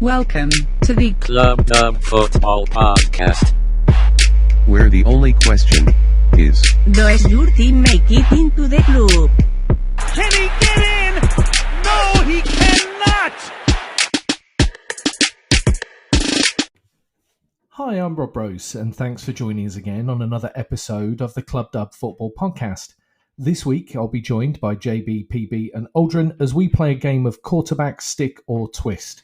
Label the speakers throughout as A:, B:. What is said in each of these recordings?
A: Welcome to the
B: Club Dub Football Podcast,
C: where the only question is,
A: does your team make it into the club?
D: Can he get in? No, he cannot!
E: Hi, I'm Rob Rose, and thanks for joining us again on another episode of the Club Dub Football Podcast. This week, I'll be joined by JB, PB, and Aldrin as we play a game of quarterback, stick, or twist.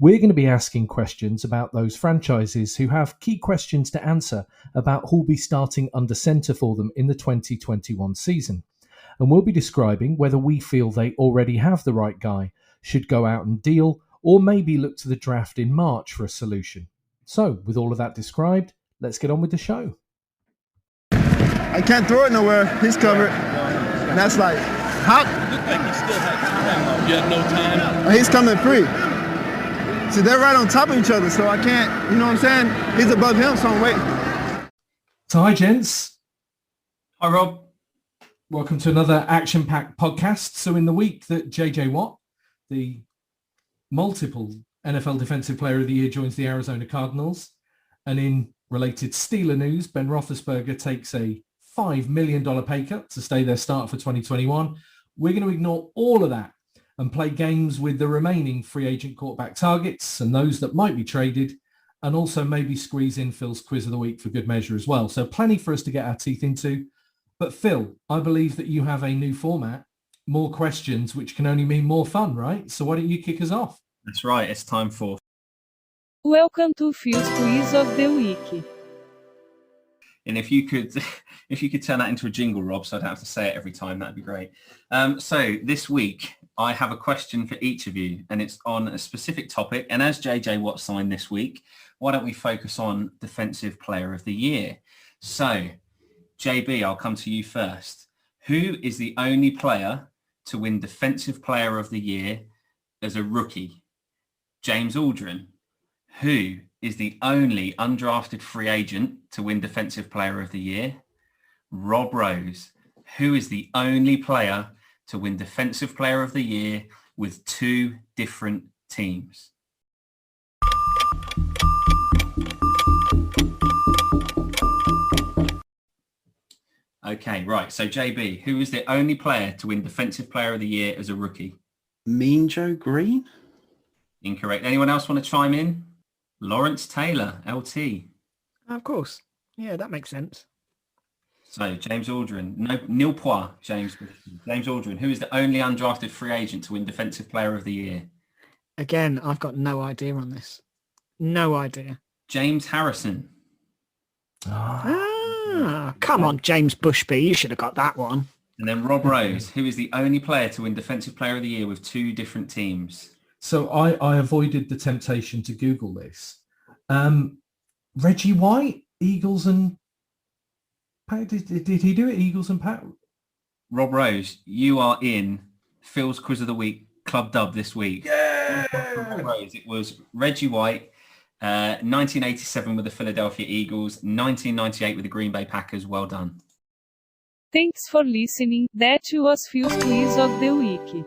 E: We're going to be asking questions about those franchises who have key questions to answer about who'll be starting under centre for them in the 2021 season. And we'll be describing whether we feel they already have the right guy, should go out and deal, or maybe look to the draft in March for a solution. So, with all of that described, let's get on with the show.
F: I can't throw it nowhere. He's covered. And that's like, how?
G: Looked like he still had time. You had no time.
F: He's coming free. See, they're right on top of each other, so I can't, you know what I'm saying? He's above him, so I'm waiting.
E: So, hi, gents.
G: Hi, Rob.
E: Welcome to another action-packed podcast. So, in the week that JJ Watt, the multiple NFL Defensive Player of the Year, joins the Arizona Cardinals, and in related Steeler news, Ben Roethlisberger takes a $5 million pay cut to stay their starter for 2021. We're going to ignore all of that and play games with the remaining free agent quarterback targets and those that might be traded, and also maybe squeeze in Phil's quiz of the week for good measure as well. So plenty for us to get our teeth into. But Phil, I believe that you have a new format, more questions, which can only mean more fun, right? So why don't you kick us off?
G: That's right. It's time for...
H: Welcome to Phil's quiz of the week.
G: And if you could turn that into a jingle, Rob, so I don't have to say it every time, that'd be great. So this week, I have a question for each of you, and it's on a specific topic. And as JJ Watt signed this week, why don't we focus on Defensive Player of the Year? So, JB, I'll come to you first. Who is the only player to win Defensive Player of the Year as a rookie? James Aldrin. Who is the only undrafted free agent to win Defensive Player of the Year? Rob Rose. Who is the only player to win Defensive Player of the Year with two different teams? Okay, right. So JB, who is the only player to win Defensive Player of the Year as a rookie?
I: Mean Joe Green?
G: Incorrect. Anyone else want to chime in? Lawrence Taylor, LT.
J: Of course. Yeah, that makes sense.
G: So James Aldrin, no, nil point, James Aldrin, who is the only undrafted free agent to win Defensive Player of the Year?
J: Again, I've got no idea on this. No idea.
G: James Harrison.
J: Come on, James Bushby. You should have got that one.
G: And then Rob Rose, who is the only player to win Defensive Player of the Year with two different teams?
E: So I avoided the temptation to Google this. Reggie White, Eagles and Pat, did he do it? Eagles and Pat?
G: Rob Rose, you are in Phil's Quiz of the Week Club Dub this week.
E: Yeah!
G: Rob Rose, it was Reggie White, 1987 with the Philadelphia Eagles, 1998 with the Green Bay Packers. Well done.
H: Thanks for listening. That was Phil's quiz of the week.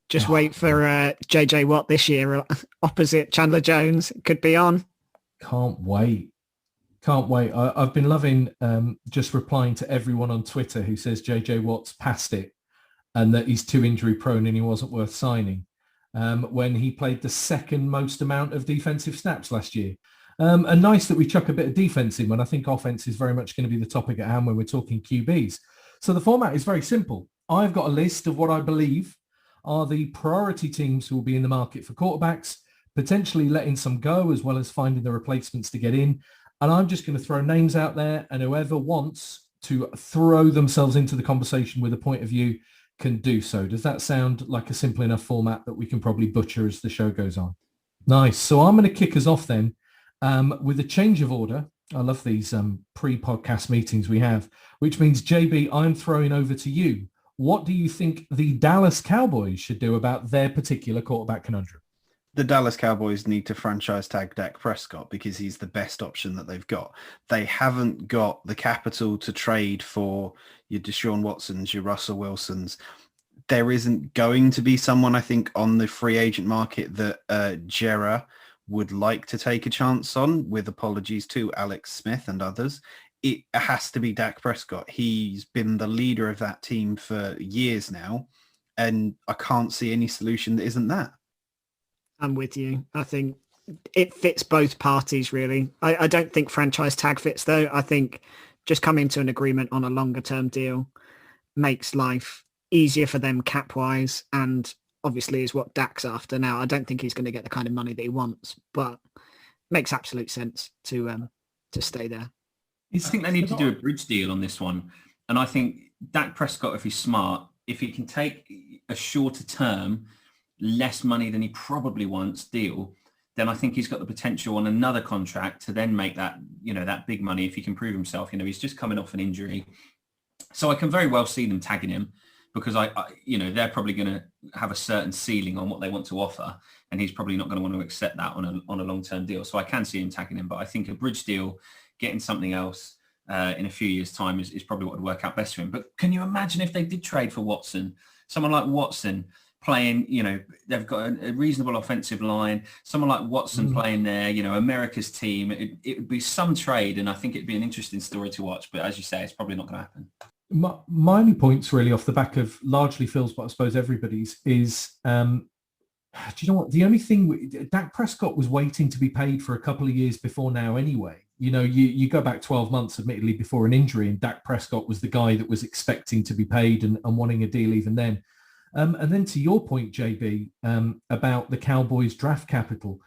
J: Just wait for JJ Watt this year opposite Chandler Jones. Could be on.
E: Can't wait. I've been loving just replying to everyone on Twitter who says JJ Watt's past it and that he's too injury prone and he wasn't worth signing when he played the second most amount of defensive snaps last year. And nice that we chuck a bit of defense in when I think offense is very much going to be the topic at hand when we're talking QBs. So the format is very simple. I've got a list of what I believe are the priority teams who will be in the market for quarterbacks, potentially letting some go as well as finding the replacements to get in. And I'm just going to throw names out there, and whoever wants to throw themselves into the conversation with a point of view can do so. Does that sound like a simple enough format that we can probably butcher as the show goes on? Nice. So I'm going to kick us off then with a change of order. I love these pre-podcast meetings we have, which means, JB, I'm throwing over to you. What do you think the Dallas Cowboys should do about their particular quarterback conundrum?
I: The Dallas Cowboys need to franchise tag Dak Prescott because he's the best option that they've got. They haven't got the capital to trade for your Deshaun Watsons, your Russell Wilsons. there isn't going to be someone, I think, on the free agent market that Jera would like to take a chance on, with apologies to Alex Smith and others. It has to be Dak Prescott. He's been the leader of that team for years now, and I can't see any solution that isn't that.
J: I'm with you. I think it fits both parties, really. I don't think franchise tag fits, though. I think just coming to an agreement on a longer term deal makes life easier for them cap-wise, and obviously is what Dak's after now. I don't think he's going to get the kind of money that he wants, but makes absolute sense to stay there.
G: I think they need to do a bridge deal on this one. And I think Dak Prescott, if he's smart, if he can take a shorter term, less money than he probably wants deal, then I think he's got the potential on another contract to then make that, that big money if he can prove himself. He's just coming off an injury. So I can very well see them tagging him, because they're probably going to have a certain ceiling on what they want to offer, and he's probably not going to want to accept that on a long-term deal. So I can see him tagging him, but I think a bridge deal, getting something else in a few years' time is probably what would work out best for him. But can you imagine if they did trade for Watson? Someone like Watson playing, they've got a reasonable offensive line, someone like Watson playing there, America's team. It would be some trade, and I think it'd be an interesting story to watch. But as you say, it's probably not going to happen.
E: My only points really off the back of largely Phil's, but I suppose everybody's, is do you know what? The only thing, Dak Prescott was waiting to be paid for a couple of years before now anyway. You go back 12 months, admittedly, before an injury, and Dak Prescott was the guy that was expecting to be paid and wanting a deal even then. And then to your point, JB, about the Cowboys draft capital,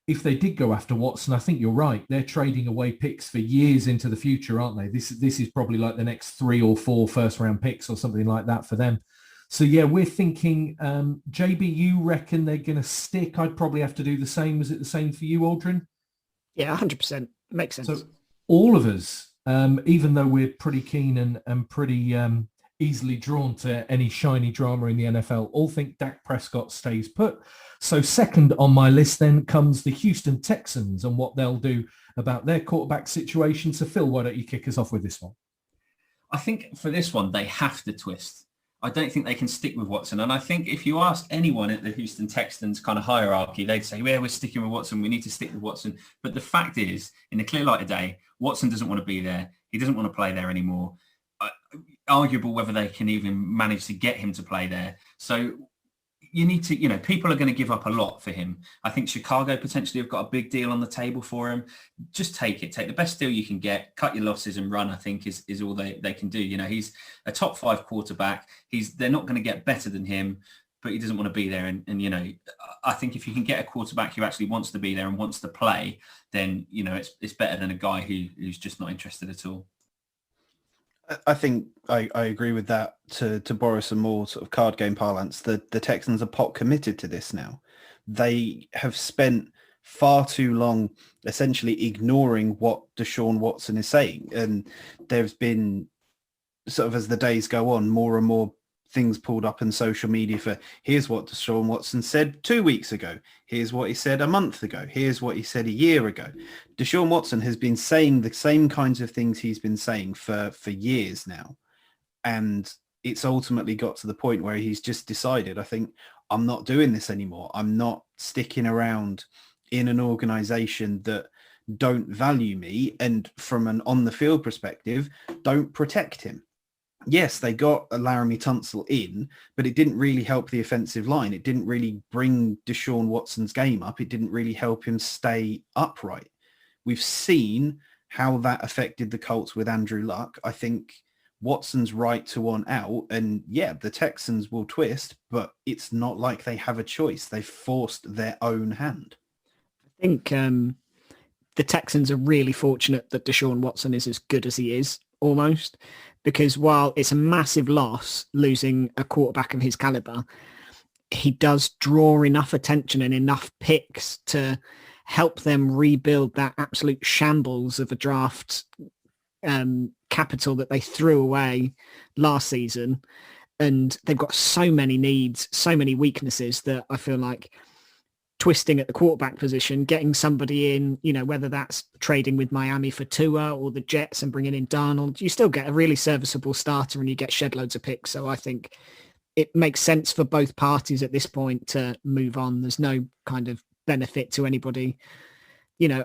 E: if they did go after Watson, I think you're right. They're trading away picks for years into the future, aren't they? This is probably like the next 3 or 4 first-round picks or something like that for them. So, yeah, we're thinking, JB, you reckon they're going to stick? I'd probably have to do the same. Was it the same for you, Aldrin?
J: Yeah, 100%. Makes sense.
E: So all of us, even though we're pretty keen and pretty easily drawn to any shiny drama in the NFL, all think Dak Prescott stays put. So second on my list then comes the Houston Texans and what they'll do about their quarterback situation. So Phil, why don't you kick us off with this one?
G: I think for this one, they have to twist. I don't think they can stick with Watson. And I think if you ask anyone at the Houston Texans kind of hierarchy, they'd say, yeah, we're sticking with Watson. We need to stick with Watson. But the fact is, in the clear light of day, Watson doesn't want to be there. He doesn't want to play there anymore. Arguable whether they can even manage to get him to play there. So you need to, people are going to give up a lot for him. I think Chicago potentially have got a big deal on the table for him. Just take it. Take the best deal you can get, cut your losses and run, I think is all they can do. He's a top 5 quarterback. They're not going to get better than him, but he doesn't want to be there. And I think if you can get a quarterback who actually wants to be there and wants to play, then, it's better than a guy who's just not interested at all.
I: I think I agree with that. To borrow some more sort of card game parlance, the Texans are pot committed to this now. They have spent far too long essentially ignoring what Deshaun Watson is saying. And there's been sort of, as the days go on, more and more things pulled up in social media for, here's what Deshaun Watson said 2 weeks ago. Here's what he said a month ago. Here's what he said a year ago. Deshaun Watson has been saying the same kinds of things he's been saying for years now. And it's ultimately got to the point where he's just decided, I think, I'm not doing this anymore. I'm not sticking around in an organization that don't value me and from an on the field perspective, don't protect him. Yes, they got Laramie Tunsil in, but it didn't really help the offensive line. It didn't really bring Deshaun Watson's game up. It didn't really help him stay upright. We've seen how that affected the Colts with Andrew Luck. I think Watson's right to want out. And yeah, the Texans will twist, but it's not like they have a choice. They've forced their own hand.
J: I think the Texans are really fortunate that Deshaun Watson is as good as he is, almost. Because while it's a massive loss losing a quarterback of his caliber, he does draw enough attention and enough picks to help them rebuild that absolute shambles of a draft capital that they threw away last season. And they've got so many needs, so many weaknesses that I feel like twisting at the quarterback position, getting somebody in, whether that's trading with Miami for Tua or the Jets and bringing in Darnold, you still get a really serviceable starter and you get shed loads of picks. So I think it makes sense for both parties at this point to move on. There's no kind of benefit to anybody.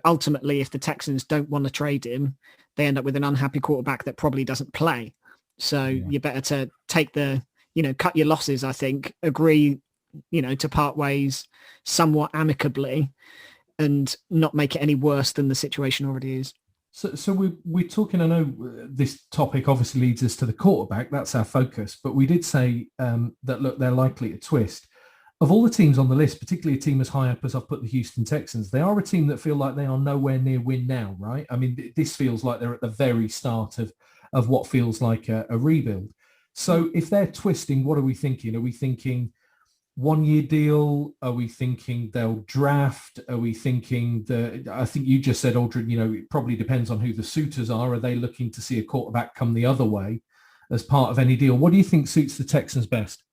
J: Ultimately, if the Texans don't want to trade him, they end up with an unhappy quarterback that probably doesn't play. So you're better to take cut your losses, I think, agree, to part ways somewhat amicably and not make it any worse than the situation already is.
E: So we're talking, I know this topic obviously leads us to the quarterback, that's our focus, but we did say that, look, they're likely to twist. Of all the teams on the list, particularly a team as high up as I've put the Houston Texans, they are a team that feel like they are nowhere near win now, right? I mean, this feels like they're at the very start of what feels like a rebuild. So if they're twisting, what are we thinking? Are we thinking 1 year deal? Are we thinking they'll draft? Are we thinking I think you just said, Aldrin, it probably depends on who the suitors are. Are they looking to see a quarterback come the other way as part of any deal? What do you think suits the Texans best?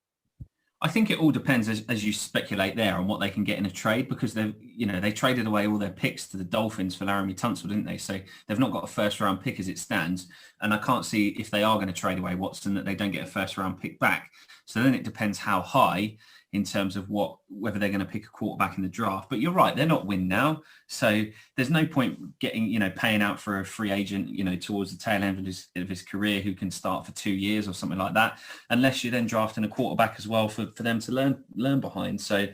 G: I think it all depends, as you speculate there, on what they can get in a trade, because they traded away all their picks to the Dolphins for Laramie Tunsil, didn't they? So they've not got a first round pick as it stands. And I can't see, if they are going to trade away Watson, that they don't get a first round pick back. So then it depends how high in terms of whether they're going to pick a quarterback in the draft. But you're right, they're not win now. So there's no point getting, paying out for a free agent, towards the tail end of his career who can start for 2 years or something like that, unless you're then drafting a quarterback as well for them to learn behind. So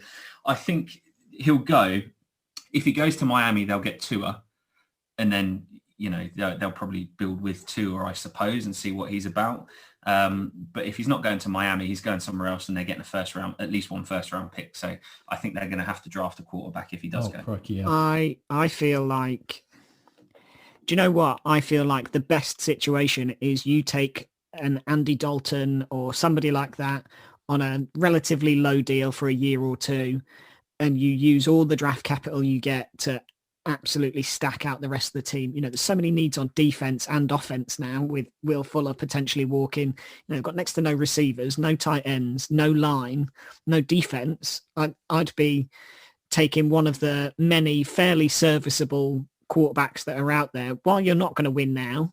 G: I think he'll go. If he goes to Miami, they'll get Tua, and then, they'll probably build with Tua, I suppose, and see what he's about. But if he's not going to Miami, he's going somewhere else, and they're getting at least one first round pick. So I think they're going to have to draft a quarterback if he does go.
E: Crikey, yeah.
J: I feel like, do you know what? I feel like the best situation is you take an Andy Dalton or somebody like that on a relatively low deal for a year or two, and you use all the draft capital you get to absolutely stack out the rest of the team. There's so many needs on defense and offense now, with Will Fuller potentially walking. They've got next to no receivers, no tight ends, no line, no defense. I'd be taking one of the many fairly serviceable quarterbacks that are out there. While you're not going to win now,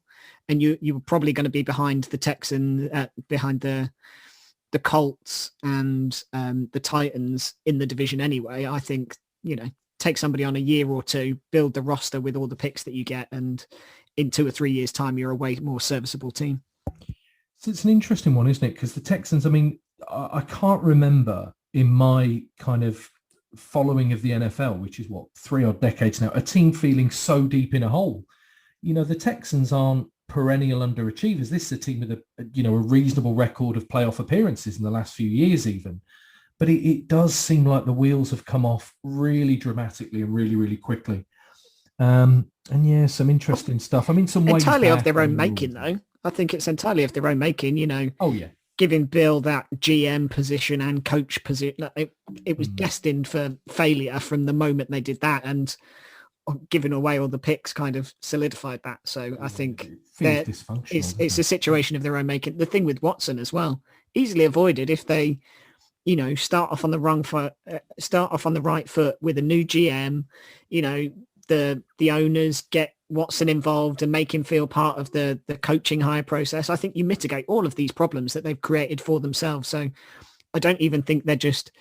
J: and you're probably going to be behind the Texans, behind the Colts and the Titans in the division anyway. I think, take somebody on a year or two, build the roster with all the picks that you get, and in 2 or 3 years' time, you're a way more serviceable team.
E: So it's an interesting one, isn't it? Because the Texans, I mean, I can't remember in my kind of following of the NFL, which is 3 odd decades now, a team feeling so deep in a hole. The Texans aren't perennial underachievers. This is a team with a reasonable record of playoff appearances in the last few years even. But it does seem like the wheels have come off really dramatically and really, really quickly. And yeah, some interesting stuff. I mean, some
J: entirely of their own making, though. I think it's entirely of their own making.
E: Oh yeah,
J: giving Bill that GM position and coach position, it was destined for failure from the moment they did that, and giving away all the picks kind of solidified that. So I think it's a situation of their own making. The thing with Watson as well, easily avoided if they, start off on the right foot with a new GM. The owners get Watson involved and make him feel part of the coaching hire process. I think you mitigate all of these problems that they've created for themselves. So I don't even think they're just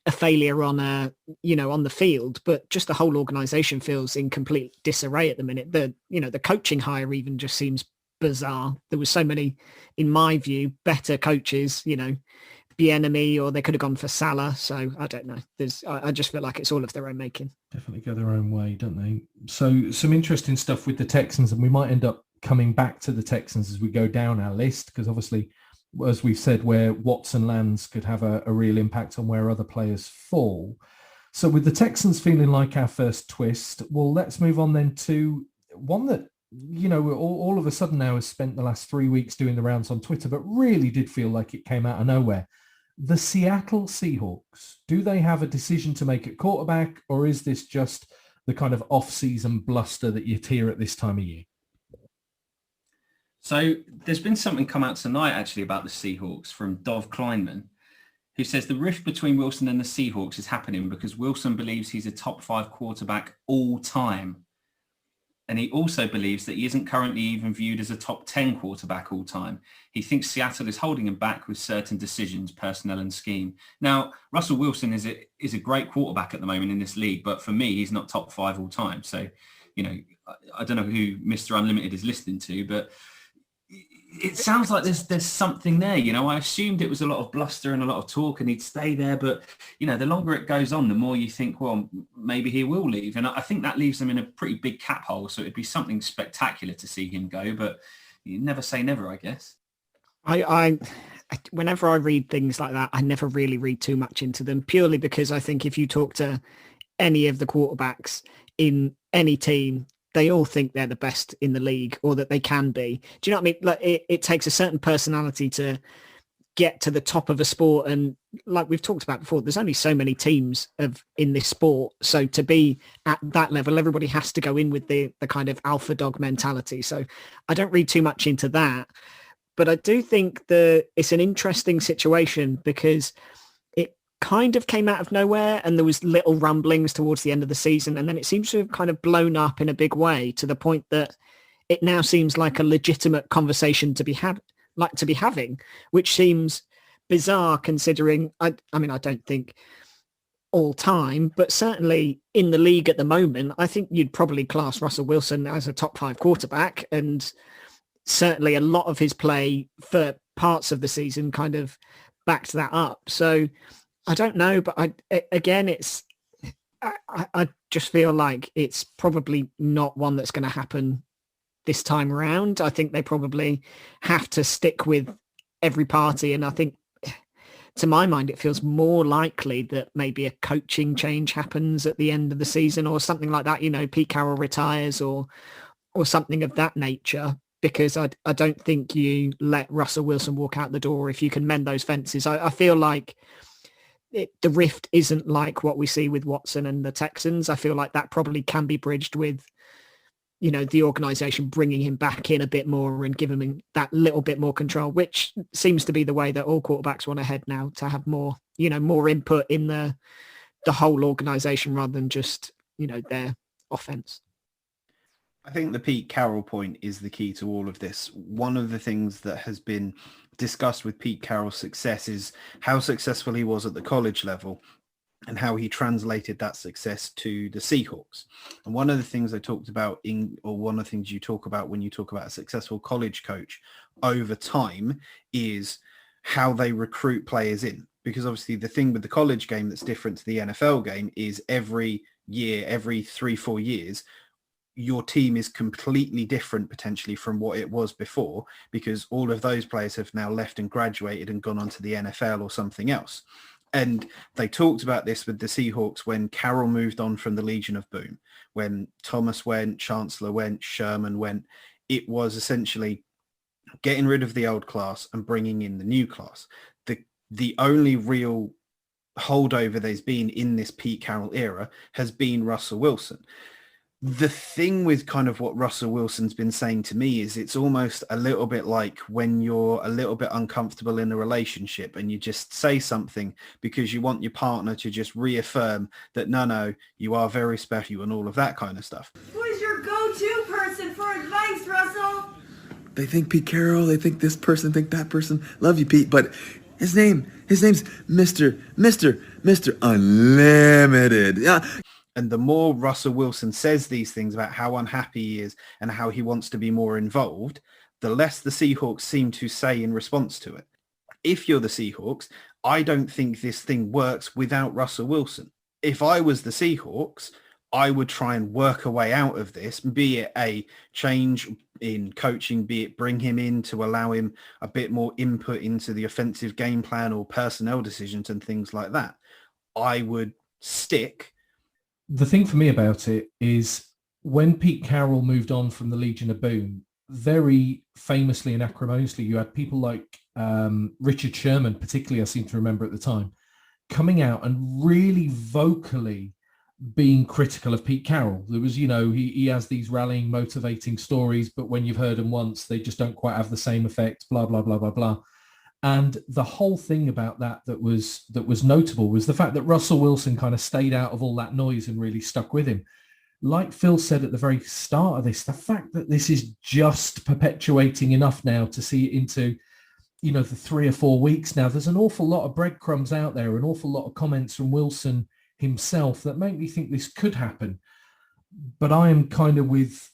J: a failure on the field, but just the whole organization feels in complete disarray at the minute. The coaching hire even just seems bizarre. There was so many, in my view, better coaches, Bieniemy, or they could have gone for Salah. So I don't know. I just feel like it's all of their own making.
E: Definitely go their own way, don't they? So some interesting stuff with the Texans, and we might end up coming back to the Texans as we go down our list, because obviously, as we've said, where Watson lands could have a real impact on where other players fall. So with the Texans feeling like our first twist, well, let's move on then to one that, all of a sudden now has spent the last 3 weeks doing the rounds on Twitter, but really did feel like it came out of nowhere. The Seattle Seahawks, do they have a decision to make at quarterback, or is this just the kind of off-season bluster that you'd hear at this time of year?
G: So there's been something come out tonight actually about the Seahawks from Dov Kleinman, who says the rift between Wilson and the Seahawks is happening because Wilson believes he's a top 5 quarterback all time. And he also believes that he isn't currently even viewed as a top 10 quarterback all time. He thinks Seattle is holding him back with certain decisions, personnel and scheme. Now, Russell Wilson is a great quarterback at the moment in this league, but for me, he's not top 5 all time. So, you know, I don't know who Mr. Unlimited is listening to, but it sounds like there's something there. You know, I assumed it was a lot of bluster and a lot of talk and he'd stay there. But, you know, the longer it goes on, the more you think, well, maybe he will leave. And I think that leaves them in a pretty big cap hole. So it'd be something spectacular to see him go. But you never say never, I guess.
J: I whenever I read things like that, I never really read too much into them, purely because I think if you talk to any of the quarterbacks in any team, they all think they're the best in the league or that they can be. Do you know what I mean? Like it takes a certain personality to get to the top of a sport. And like we've talked about before, there's only so many teams in this sport. So to be at that level, everybody has to go in with the kind of alpha dog mentality. So I don't read too much into that. But I do think that it's an interesting situation because kind of came out of nowhere and there was little rumblings towards the end of the season, and then it seems to have kind of blown up in a big way to the point that it now seems like a legitimate conversation to be having, which seems bizarre considering I mean I don't think all time, but certainly in the league at the moment, I think you'd probably class Russell Wilson as a top 5 quarterback, and certainly a lot of his play for parts of the season kind of backed that up. So I don't know, but I just feel like it's probably not one that's going to happen this time around. I think they probably have to stick with every party. And I think, to my mind, it feels more likely that maybe a coaching change happens at the end of the season or something like that. You know, Pete Carroll retires or something of that nature, because I don't think you let Russell Wilson walk out the door if you can mend those fences. I feel like the rift isn't like what we see with Watson and the Texans. I feel like that probably can be bridged with, you know, the organization bringing him back in a bit more and giving him that little bit more control, which seems to be the way that all quarterbacks want to head now, to have more, you know, more input in the whole organization rather than just, you know, their offense.
I: I think the Pete Carroll point is the key to all of this. One of the things that has been discussed with Pete Carroll's success is how successful he was at the college level and how he translated that success to the Seahawks. And one of the things I talked about one of the things you talk about when you talk about a successful college coach over time is how they recruit players in. Because obviously the thing with the college game that's different to the NFL game is every year, every 3-4 years, your team is completely different potentially from what it was before, because all of those players have now left and graduated and gone on to the NFL or something else. And they talked about this with the Seahawks when Carroll moved on from the Legion of Boom, when Thomas went, Chancellor went, Sherman went. It was essentially getting rid of the old class and bringing in the new class. The only real holdover there's been in this Pete Carroll era has been Russell Wilson. The thing with kind of what Russell Wilson's been saying to me is it's almost a little bit like when you're a little bit uncomfortable in a relationship and you just say something because you want your partner to just reaffirm that, no, you are very special and all of that kind of stuff.
K: Who is your go-to person for advice, Russell?
L: They think Pete Carroll, they think this person, think that person. Love you, Pete, but his name's Mr. Unlimited. Yeah.
I: And the more Russell Wilson says these things about how unhappy he is and how he wants to be more involved, the less the Seahawks seem to say in response to it. If you're the Seahawks, I don't think this thing works without Russell Wilson. If I was the Seahawks, I would try and work a way out of this, be it a change in coaching, be it bring him in to allow him a bit more input into the offensive game plan or personnel decisions and things like that. I would stick.
E: The thing for me about it is when Pete Carroll moved on from the Legion of Boom, very famously and acrimoniously, you had people like Richard Sherman, particularly I seem to remember at the time, coming out and really vocally being critical of Pete Carroll. There was, he has these rallying, motivating stories, but when you've heard them once, they just don't quite have the same effect, blah, blah, blah, blah, blah. And the whole thing about that was notable was the fact that Russell Wilson kind of stayed out of all that noise and really stuck with him. like Phil said at the very start of this, the fact that this is just perpetuating enough now to see it into, the 3 or 4 weeks now, there's an awful lot of breadcrumbs out there, an awful lot of comments from Wilson himself that make me think this could happen. But I am kind of with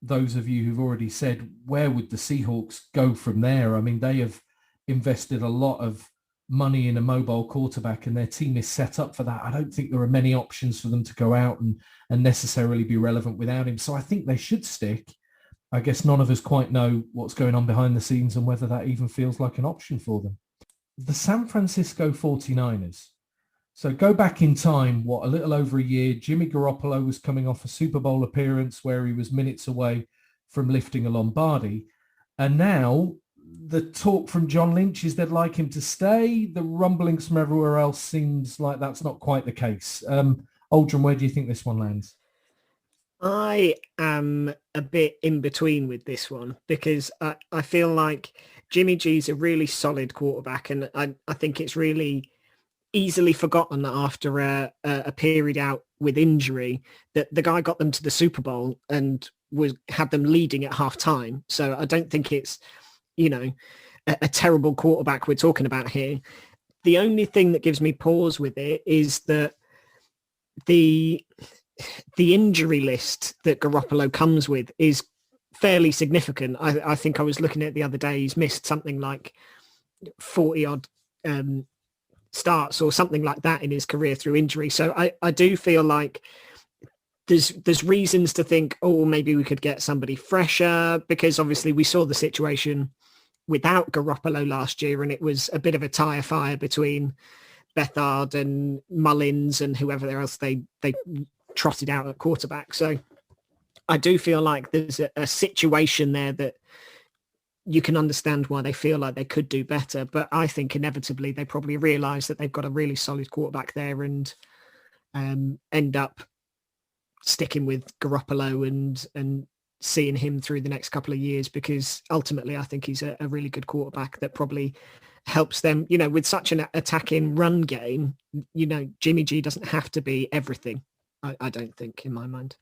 E: those of you who've already said, where would the Seahawks go from there? I mean, they have invested a lot of money in a mobile quarterback and their team is set up for that. I don't think there are many options for them to go out and necessarily be relevant without him. So I think they should stick. I guess none of us quite know what's going on behind the scenes and whether that even feels like an option for them. The San Francisco 49ers. So go back in time, a little over a year, Jimmy Garoppolo was coming off a Super Bowl appearance where he was minutes away from lifting a Lombardi. And now the talk from John Lynch is they'd like him to stay. The rumblings from everywhere else seems like that's not quite the case. Aldrin, where do you think this one lands?
J: I am a bit in between with this one because I feel like Jimmy G's a really solid quarterback, and I think it's really easily forgotten that after a period out with injury that the guy got them to the Super Bowl and had them leading at half time. So I don't think it's, a terrible quarterback we're talking about here. The only thing that gives me pause with it is that the injury list that Garoppolo comes with is fairly significant. I think I was looking at it the other day. He's missed something like 40 odd starts or something like that in his career through injury. So I do feel like there's reasons to think, maybe we could get somebody fresher, because obviously we saw the situation without Garoppolo last year and it was a bit of a tire fire between Bethard and Mullins and whoever else they trotted out at quarterback. So I do feel like there's a situation there that you can understand why they feel like they could do better. But I think inevitably they probably realise that they've got a really solid quarterback there and end up sticking with Garoppolo and seeing him through the next couple of years, because ultimately I think he's a really good quarterback that probably helps them, with such an attacking run game. Jimmy G doesn't have to be everything. I don't think, in my mind.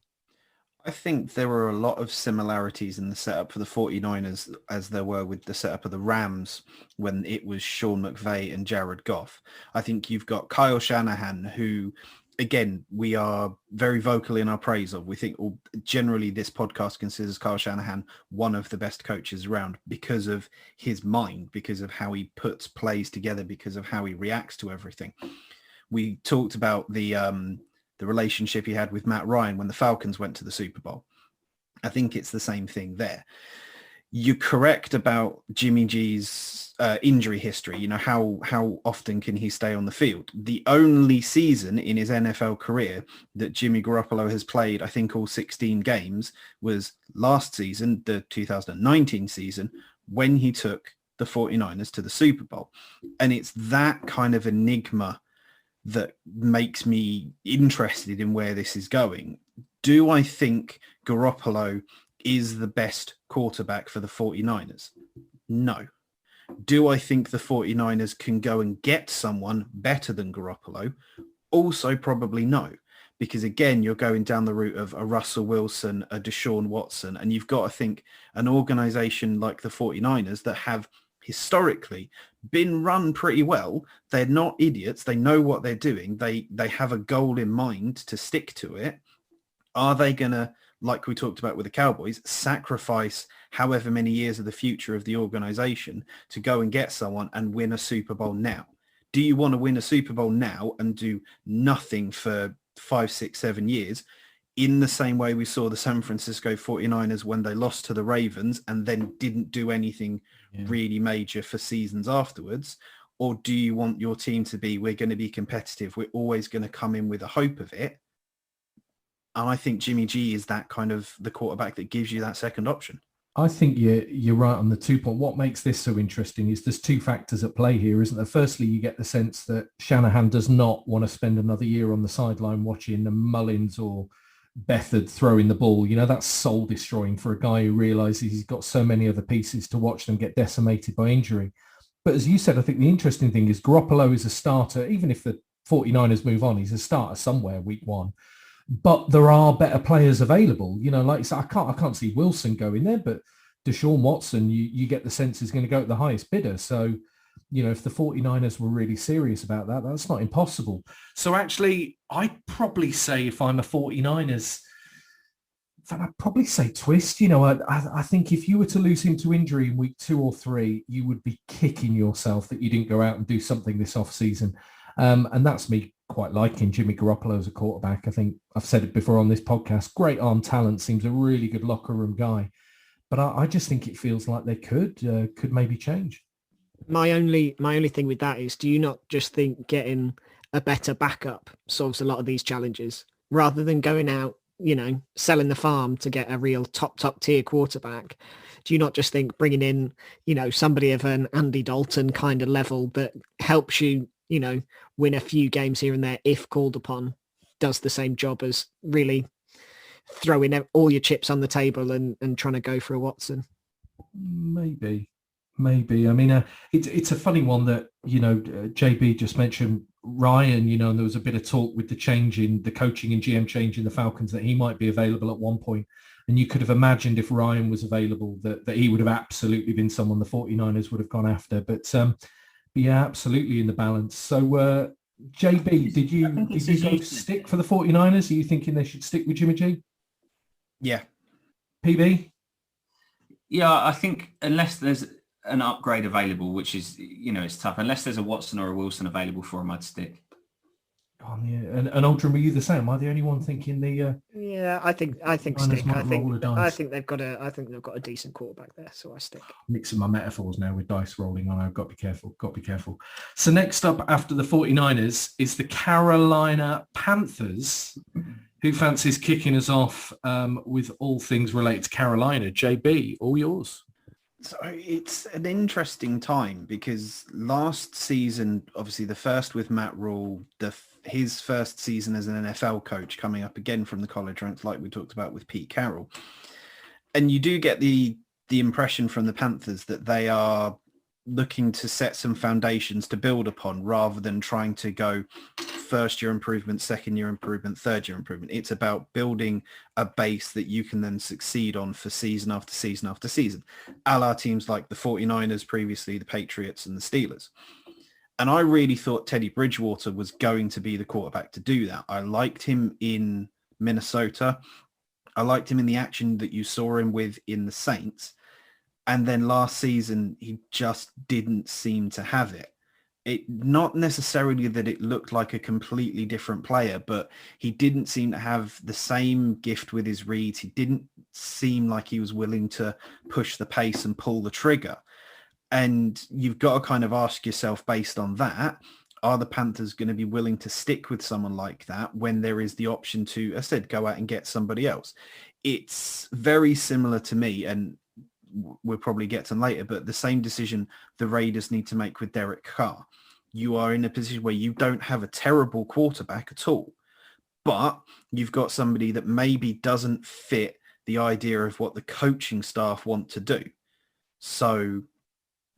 I: I think there were a lot of similarities in the setup for the 49ers as there were with the setup of the Rams when it was Sean McVay and Jared Goff. I think you've got Kyle Shanahan, who, again, we are very vocal in our praise of. We think generally this podcast considers Kyle Shanahan one of the best coaches around because of his mind, because of how he puts plays together, because of how he reacts to everything. We talked about the relationship he had with Matt Ryan when the Falcons went to the Super Bowl. I think it's the same thing there. You're correct about Jimmy G's injury history. How often can he stay on the field? The only season in his NFL career that Jimmy Garoppolo has played, I think all 16 games, was last season, the 2019 season, when he took the 49ers to the Super Bowl. And it's that kind of enigma that makes me interested in where this is going. Do I think Garoppolo is the best quarterback for the 49ers? No. Do I think the 49ers can go and get someone better than Garoppolo? Also probably no. Because again, you're going down the route of a Russell Wilson, a Deshaun Watson, and you've got to think an organization like the 49ers that have historically been run pretty well. They're not idiots. They know what they're doing. They have a goal in mind to stick to it. Are they going to, like we talked about with the Cowboys, sacrifice however many years of the future of the organization to go and get someone and win a Super Bowl now? Do you want to win a Super Bowl now and do nothing for 5, 6, 7 years, in the same way we saw the San Francisco 49ers when they lost to the Ravens and then didn't do anything really major for seasons afterwards? Or do you want your team to be, we're going to be competitive, we're always going to come in with a hope of it? And I think Jimmy G is that kind of the quarterback that gives you that second option.
E: I think you're right on the 2 point. What makes this so interesting is there's two factors at play here, isn't there? Firstly, you get the sense that Shanahan does not want to spend another year on the sideline watching the Mullins or Bethard throwing the ball. That's soul destroying for a guy who realizes he's got so many other pieces to watch them get decimated by injury. But as you said, I think the interesting thing is Garoppolo is a starter. Even if the 49ers move on, he's a starter somewhere week one. but there are better players available. You know, like so I can't see Wilson going there, but Deshaun Watson, you get the sense is going to go at the highest bidder. So, you know, if the 49ers were really serious about that, that's not impossible. So actually, I'd probably say if I'm a 49ers fan, I'd probably say twist. You know, I think if you were to lose him to injury in week 2 or 3, you would be kicking yourself that you didn't go out and do something this offseason. And that's me quite liking Jimmy Garoppolo as a quarterback. I think I've said it before on this podcast, great arm talent, seems a really good locker room guy. But I just think it feels like they could maybe change.
J: My only thing with that is, do you not just think getting a better backup solves a lot of these challenges rather than going out, you know, selling the farm to get a real top tier quarterback? Do you not just think bringing in, you know, somebody of an Andy Dalton kind of level that helps you, you know, win a few games here and there if called upon, does the same job as really throwing all your chips on the table and trying to go for a Watson?
E: Maybe. I mean, it's a funny one that, you know, JB just mentioned Ryan, you know, and there was a bit of talk with the change in the coaching and GM change in the Falcons that he might be available at one point. And you could have imagined if Ryan was available that he would have absolutely been someone the 49ers would have gone after. But yeah, absolutely in the balance. So JB, did you go stick for the 49ers? Are you thinking they should stick with Jimmy G?
I: Yeah.
E: PB?
G: Yeah, I think unless there's an upgrade available, which is, you know, it's tough. Unless there's a Watson or a Wilson available for him, I'd stick.
E: Oh, yeah. And Aldrin, were you the same? Am I the only one thinking the?
J: Yeah, I think stick. I think they've got a decent quarterback there, so I stick.
E: Mixing my metaphors now with dice rolling on. I've got to be careful. So next up after the 49ers is the Carolina Panthers. Who fancies kicking us off with all things related to Carolina? JB, all yours.
I: So it's an interesting time because last season, obviously the first with Matt Rule, his first season as an NFL coach coming up again from the college ranks, like we talked about with Pete Carroll. And you do get the impression from the Panthers that they are looking to set some foundations to build upon rather than trying to go first year improvement, second year improvement, third year improvement. It's about building a base that you can then succeed on for season after season after season, a la teams like the 49ers previously, the Patriots and the Steelers. And I really thought Teddy Bridgewater was going to be the quarterback to do that. I liked him in Minnesota. I liked him in the action that you saw him with in the Saints. And then last season, he just didn't seem to have it. It not necessarily that it looked like a completely different player, but he didn't seem to have the same gift with his reads. He didn't seem like he was willing to push the pace and pull the trigger. And you've got to kind of ask yourself based on that, are the Panthers going to be willing to stick with someone like that when there is the option to, as I said, go out and get somebody else? It's very similar to me, and we'll probably get to them later, but the same decision the Raiders need to make with Derek Carr. You are in a position where you don't have a terrible quarterback at all, but you've got somebody that maybe doesn't fit the idea of what the coaching staff want to do. So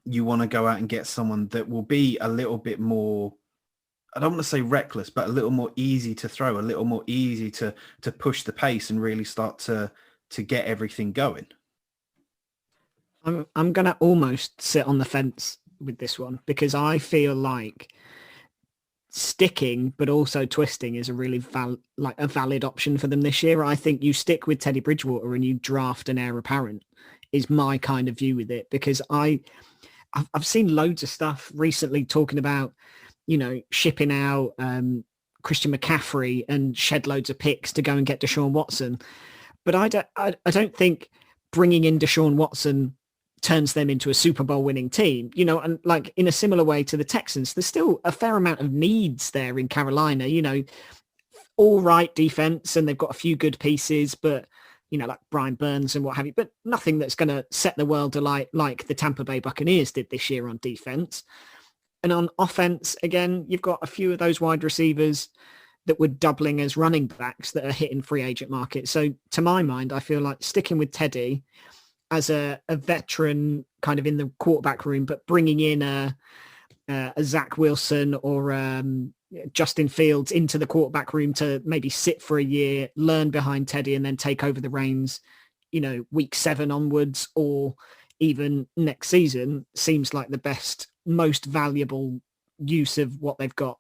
I: you want to go out and get someone that will be a little bit more, I don't want to say reckless, but a little more easy to throw, a little more easy to push the pace and really start to get everything going.
J: I'm going to almost sit on the fence with this one because I feel like sticking but also twisting is a really valid option for them this year. I think you stick with Teddy Bridgewater and you draft an heir apparent is my kind of view with it, because I've seen loads of stuff recently talking about, you know, shipping out Christian McCaffrey and shed loads of picks to go and get Deshaun Watson. But I don't think bringing in Deshaun Watson turns them into a Super Bowl winning team, you know, and like in a similar way to the Texans, there's still a fair amount of needs there in Carolina, you know, all right defense, and they've got a few good pieces, but, you know, like Brian Burns and what have you, but nothing that's going to set the world alight like the Tampa Bay Buccaneers did this year on defense. And on offense, again, you've got a few of those wide receivers that were doubling as running backs that are hitting free agent market. So to my mind, I feel like sticking with Teddy as a veteran kind of in the quarterback room, but bringing in a a Zach Wilson or Justin Fields into the quarterback room to maybe sit for a year, learn behind Teddy, and then take over the reins, week 7 onwards, or even next season, seems like the best, most valuable use of what they've got.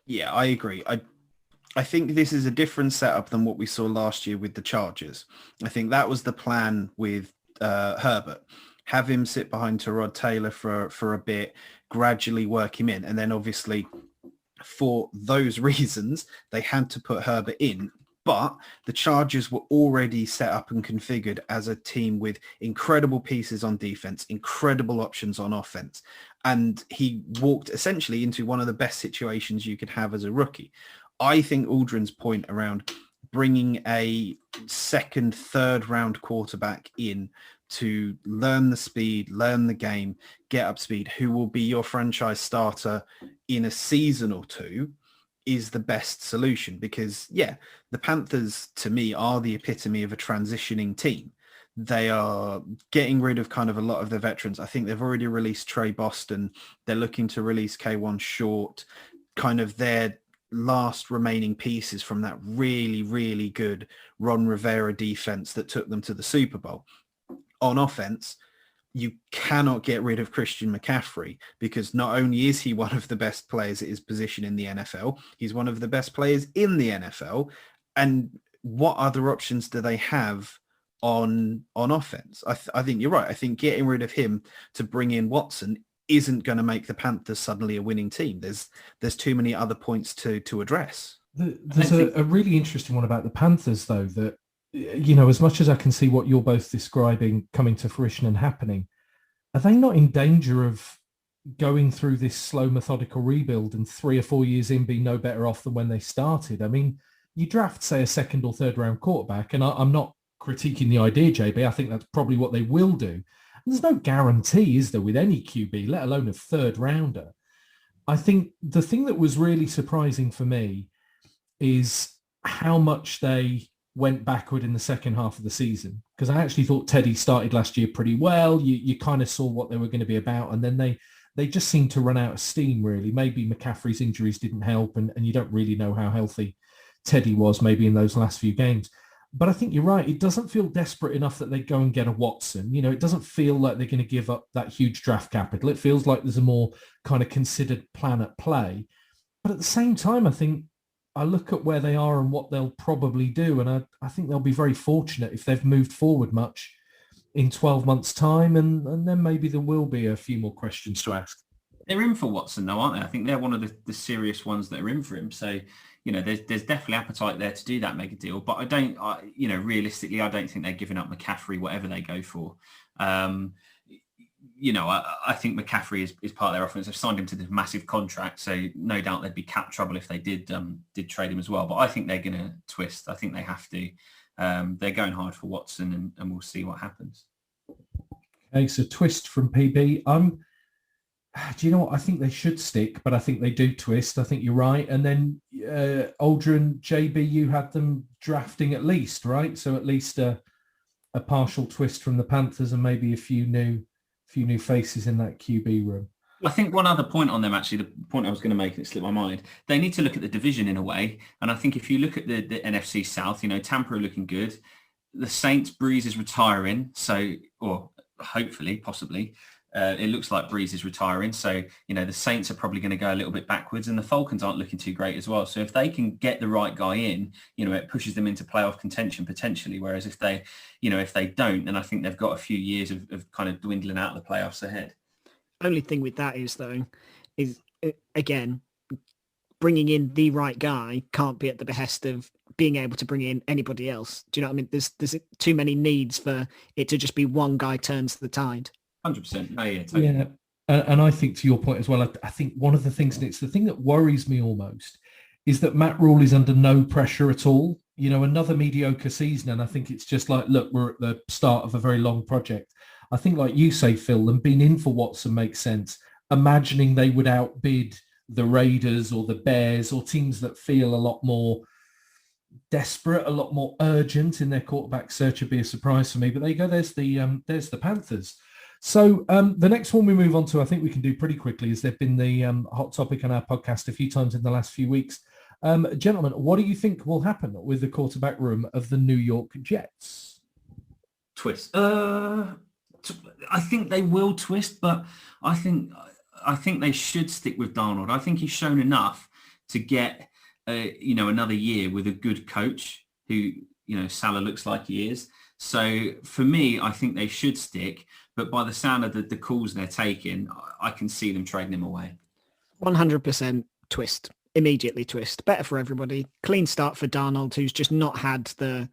I: Yeah, I agree. I think this is a different setup than what we saw last year with the Chargers. I think that was the plan with Herbert. Have him sit behind Tyrod Taylor for a bit, gradually work him in. And then obviously for those reasons, they had to put Herbert in. But the Chargers were already set up and configured as a team with incredible pieces on defense, incredible options on offense. And he walked essentially into one of the best situations you could have as a rookie. I think Aldrin's point around bringing a second, third round quarterback in to learn the speed, learn the game, get up speed, who will be your franchise starter in a season or two, is the best solution. Because, yeah, the Panthers, to me, are the epitome of a transitioning team. They are getting rid of kind of a lot of the veterans. I think they've already released Trey Boston. They're looking to release K1 Short, kind of their last remaining pieces from that really, really good Ron Rivera defense that took them to the Super Bowl. On offense, you cannot get rid of Christian McCaffrey, because not only is he one of the best players at his position in the NFL, he's one of the best players in the NFL. And what other options do they have on offense? I think you're right. I think getting rid of him to bring in Watson isn't going to make the Panthers suddenly a winning team. There's too many other points to address.
E: There's a really interesting one about the Panthers, though, that, as much as I can see what you're both describing coming to fruition and happening, are they not in danger of going through this slow, methodical rebuild and 3 or 4 years in being no better off than when they started? I mean, you draft, say, a second or third round quarterback, and I'm not critiquing the idea, JB. I think that's probably what they will do. And there's no guarantee, is there, with any QB, let alone a third rounder. I think the thing that was really surprising for me is how much they went backward in the second half of the season, because I actually thought Teddy started last year pretty well. You kind of saw what they were going to be about, and then they just seemed to run out of steam, really. Maybe McCaffrey's injuries didn't help, and you don't really know how healthy Teddy was maybe in those last few games. But I think you're right. It doesn't feel desperate enough that they go and get a Watson. It doesn't feel like they're going to give up that huge draft capital. It feels like there's a more kind of considered plan at play. But at the same time, I think I look at where they are and what they'll probably do, and I think they'll be very fortunate if they've moved forward much in 12 months' time, and then maybe there will be a few more questions to ask.
G: They're in for Watson, though, aren't they? I think they're one of the serious ones that are in for him. So, there's definitely appetite there to do that mega deal. But realistically, I don't think they're giving up McCaffrey, whatever they go for. I think McCaffrey is part of their offense. They've signed him to this massive contract, so no doubt there'd be cap trouble if they did trade him as well. But I think they're going to twist. I think they have to. They're going hard for Watson, and we'll see what happens.
E: Okay, so twist from PB. Do you know what? I think they should stick, but I think they do twist. I think you're right. And then Aldrin, JB, you had them drafting at least, right? So at least a partial twist from the Panthers, and maybe a few new faces in that QB room.
G: I think one other point on them, actually, the point I was going to make, and it slipped my mind, they need to look at the division in a way. And I think if you look at the NFC South, Tampa are looking good. The Saints, Breeze is retiring. Or hopefully, possibly, it looks like Breeze is retiring. So, the Saints are probably going to go a little bit backwards, and the Falcons aren't looking too great as well. So if they can get the right guy in, it pushes them into playoff contention potentially. Whereas if they don't, then I think they've got a few years of kind of dwindling out of the playoffs ahead.
J: Only thing with that is, though, again, bringing in the right guy can't be at the behest of being able to bring in anybody else. Do you know what I mean? There's too many needs for it to just be one guy turns the tide.
G: 100%. Oh, yeah, totally.
E: Yeah. And I think, to your point as well, I think one of the things, and it's the thing that worries me almost, is that Matt Rule is under no pressure at all. Another mediocre season, and I think it's just like, look, we're at the start of a very long project. I think, like you say, Phil, them being in for Watson makes sense. Imagining they would outbid the Raiders or the Bears or teams that feel a lot more desperate, a lot more urgent in their quarterback search would be a surprise for me. But there you go. There's the Panthers. So the next one we move on to, I think we can do pretty quickly, is they've been the hot topic on our podcast a few times in the last few weeks. Gentlemen, what do you think will happen with the quarterback room of the New York Jets?
G: Twist. I think they will twist, but I think they should stick with Darnold. I think he's shown enough to get another year with a good coach who Salah looks like he is. So for me, I think they should stick. But by the sound of the calls they're taking, I can see them trading him away.
J: 100% twist. Immediately twist. Better for everybody. Clean start for Darnold, who's just not had the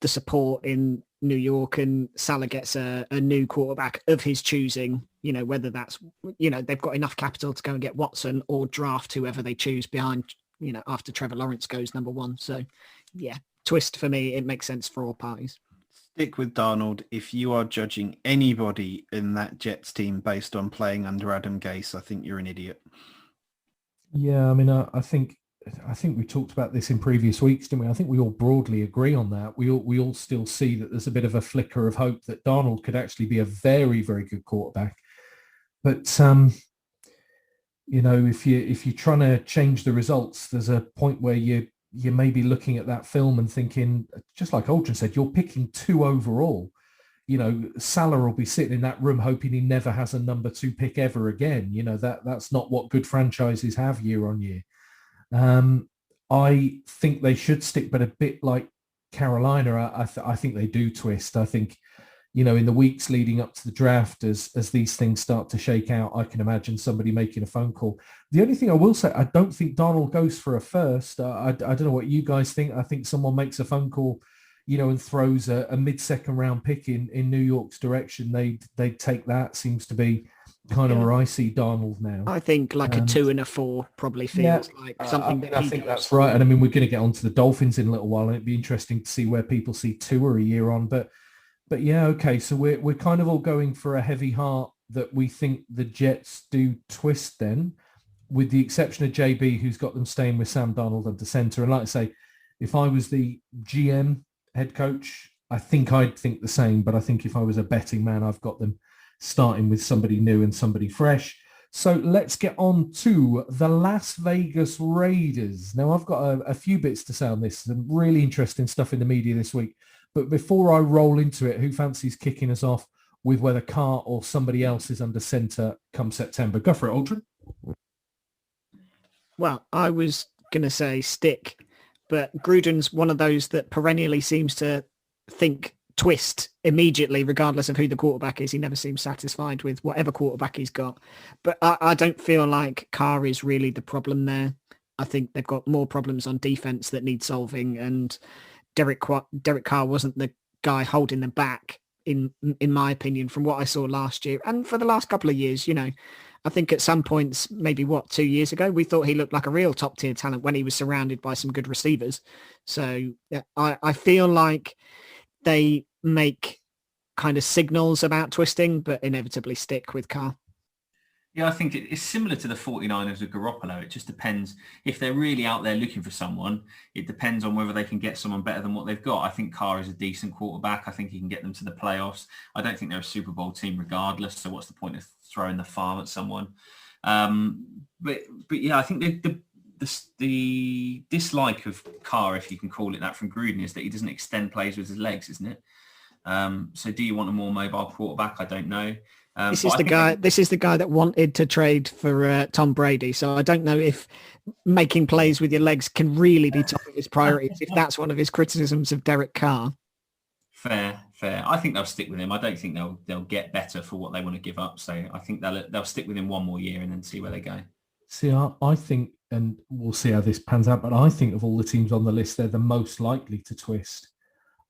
J: support in New York, and Salah gets a new quarterback of his choosing, whether that's, they've got enough capital to go and get Watson or draft whoever they choose behind, after Trevor Lawrence goes number one. So yeah, twist for me. It makes sense for all parties.
I: Stick with Darnold. If you are judging anybody in that Jets team based on playing under Adam Gase, I think you're an idiot.
E: Yeah, I mean, I think we talked about this in previous weeks, didn't we? I think we all broadly agree on that. We all still see that there's a bit of a flicker of hope that Darnold could actually be a very, very good quarterback. But if you're trying to change the results, there's a point where you may be looking at that film and thinking, just like Aldrin said, you're picking 2 overall. Salah will be sitting in that room hoping he never has a number 2 pick ever again. That's not what good franchises have year on year. I think they should stick, but a bit like Carolina, I think they do twist. I think, in the weeks leading up to the draft, as these things start to shake out, I can imagine somebody making a phone call. The only thing I will say, I don't think Darnold goes for a first. I don't know what you guys think. I think someone makes a phone call, and throws a mid-second round pick in New York's direction. They'd take that. Seems to be kind of where I see Darnold now.
J: I think like a 2 and a 4 probably feels like something
E: I think that's right. And I mean, we're going to get onto the Dolphins in a little while, and it'd be interesting to see where people see Tua a year on. But yeah, okay. So we're kind of all going for a heavy heart that we think the Jets do twist then, with the exception of JB, who's got them staying with Sam Darnold under center. And like I say, if I was the GM head coach, I think I'd think the same. But I think if I was a betting man, I've got them starting with somebody new and somebody fresh. So let's get on to the Las Vegas Raiders. Now, I've got a few bits to say on this. Some really interesting stuff in the media this week. But before I roll into it, who fancies kicking us off with whether Carr or somebody else is under centre come September? Go for it, Aldrin.
J: Well, I was going to say stick, but Gruden's one of those that perennially seems to think twist immediately, regardless of who the quarterback is. He never seems satisfied with whatever quarterback he's got. But I don't feel like Carr is really the problem there. I think they've got more problems on defense that need solving, and Derek Carr wasn't the guy holding them back, in my opinion, from what I saw last year and for the last couple of years. I think at some points, maybe 2 years ago, we thought he looked like a real top tier talent when he was surrounded by some good receivers. So yeah, I feel like they make kind of signals about twisting, but inevitably stick with Carr.
G: Yeah, I think it's similar to the 49ers with Garoppolo. It just depends. If they're really out there looking for someone, it depends on whether they can get someone better than what they've got. I think Carr is a decent quarterback. I think he can get them to the playoffs. I don't think they're a Super Bowl team regardless, so what's the point of throwing the farm at someone? But yeah, I think the dislike of Carr, if you can call it that, from Gruden is that he doesn't extend plays with his legs, isn't it? So do you want a more mobile quarterback? I don't know.
J: This is the guy that wanted to trade for Tom Brady. So I don't know if making plays with your legs can really be top of his priorities, if that's one of his criticisms of Derek Carr.
G: Fair. I think they'll stick with him. I don't think they'll get better for what they want to give up. So I think they'll stick with him one more year and then see where they go.
E: See, I think, and we'll see how this pans out, but I think of all the teams on the list, they're the most likely to twist.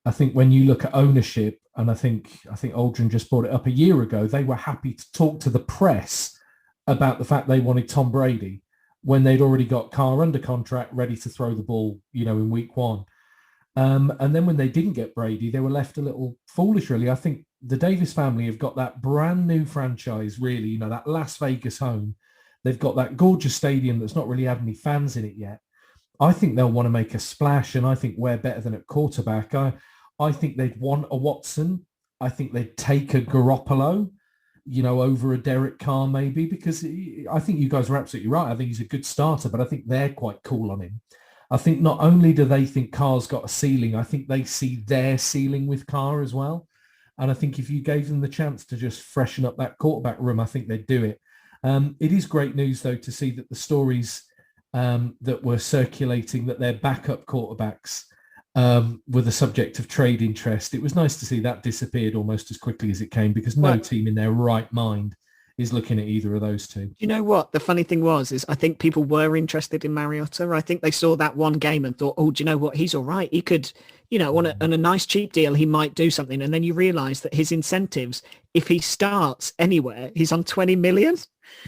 E: I think when you look at ownership, and I think Aldrin just brought it up a year ago, they were happy to talk to the press about the fact they wanted Tom Brady when they'd already got Carr under contract, ready to throw the ball, in week 1. And then when they didn't get Brady, they were left a little foolish, really. I think the Davis family have got that brand new franchise, really, that Las Vegas home. They've got that gorgeous stadium that's not really had any fans in it yet. I think they'll want to make a splash, and I think we're better than at quarterback. I think they'd want a Watson. I think they'd take a Garoppolo. over a Derek Carr maybe, because I think you guys are absolutely right. I think he's a good starter, but I think they're quite cool on him. I think not only do they think Carr's got a ceiling, I think they see their ceiling with Carr as well. And I think if you gave them the chance to just freshen up that quarterback room, I think they'd do it. It is great news, though, to see that the stories that were circulating, that their backup quarterbacks were the subject of trade interest. It was nice to see that disappeared almost as quickly as it came, because no team in their right mind is looking at either of those two.
J: You know what? The funny thing is I think people were interested in Mariota. I think they saw that one game and thought, oh, do you know what? He's all right. He could, on a nice cheap deal, he might do something. And then you realise that his incentives, if he starts anywhere, he's on 20 million.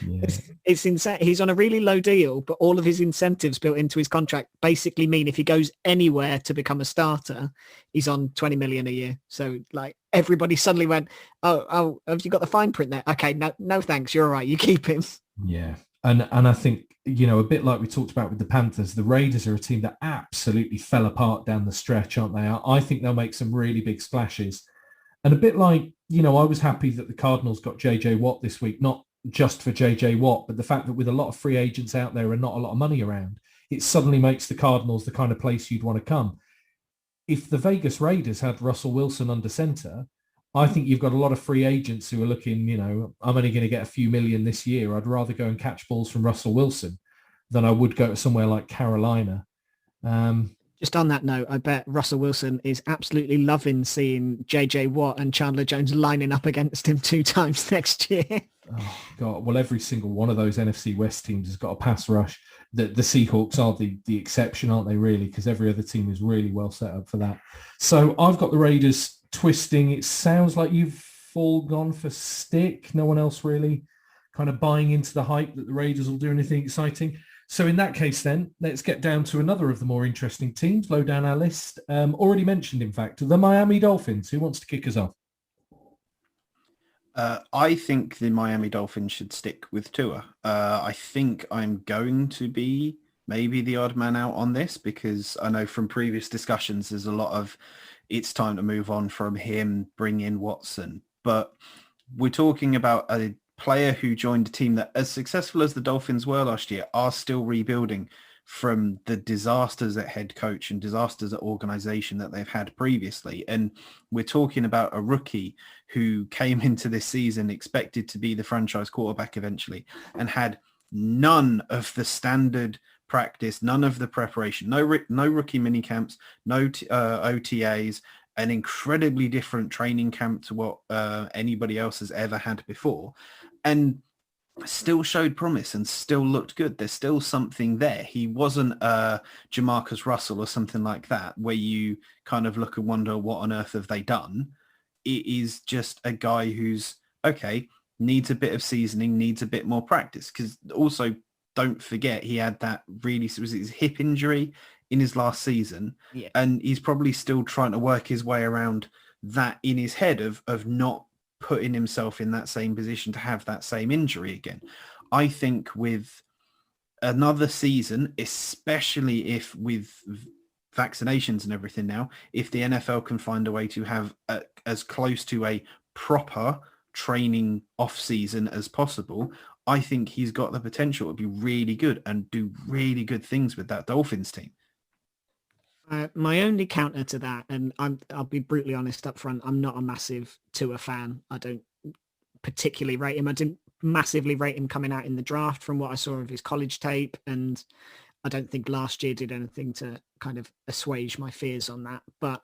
J: Yeah. It's insane. He's on a really low deal, but all of his incentives built into his contract basically mean if he goes anywhere to become a starter, he's on 20 million a year. So like everybody suddenly went, oh, have you got the fine print there? Okay, no thanks. You're all right. You keep him.
E: Yeah. And I think, a bit like we talked about with the Panthers, the Raiders are a team that absolutely fell apart down the stretch, aren't they? I think they'll make some really big splashes. And a bit like, I was happy that the Cardinals got JJ Watt this week, not just for JJ Watt, but the fact that with a lot of free agents out there and not a lot of money around, it suddenly makes the Cardinals the kind of place you'd want to come. If the Vegas Raiders had Russell Wilson under center, I think you've got a lot of free agents who are looking, I'm only going to get a few million this year. I'd rather go and catch balls from Russell Wilson than I would go to somewhere like Carolina.
J: Just on that note, I bet Russell Wilson is absolutely loving seeing JJ Watt and Chandler Jones lining up against him 2 times next year.
E: Oh, God. Well, every single one of those NFC West teams has got a pass rush. The Seahawks are the exception, aren't they, really? Because every other team is really well set up for that. So I've got the Raiders twisting. It sounds like you've all gone for stick. No one else really kind of buying into the hype that the Raiders will do anything exciting. So in that case, then, let's get down to another of the more interesting teams low down our list. Already mentioned, in fact, the Miami Dolphins. Who wants to kick us off?
I: I think the Miami Dolphins should stick with Tua. I think I'm going to be maybe the odd man out on this, because I know from previous discussions there's a lot of it's time to move on from him, bring in Watson. But we're talking about a player who joined a team that, as successful as the Dolphins were last year, are still rebuilding from the disasters at head coach and disasters at organization that they've had previously. And we're talking about a rookie who came into this season expected to be the franchise quarterback eventually and had none of the standard practice, none of the preparation, no rookie mini camps, no OTAs, an incredibly different training camp to what anybody else has ever had before, and still showed promise and still looked good. There's still something there. He wasn't Jamarcus Russell or something like that, where you kind of look and wonder, what on earth have they done? It is just a guy who's, okay, needs a bit of seasoning, needs a bit more practice. Because also, don't forget, he had that was his hip injury in his last season.
J: Yeah.
I: And he's probably still trying to work his way around that in his head of not putting himself in that same position to have that same injury again. I think with another season, especially if with vaccinations and everything now, if the NFL can find a way to have as close to a proper training off season as possible, I think he's got the potential to be really good and do really good things with that Dolphins team.
J: My only counter to that, and I'll be brutally honest up front, I'm not a massive Tua fan. I don't particularly rate him. I didn't massively rate him coming out in the draft from what I saw of his college tape, and I don't think last year did anything to kind of assuage my fears on that. But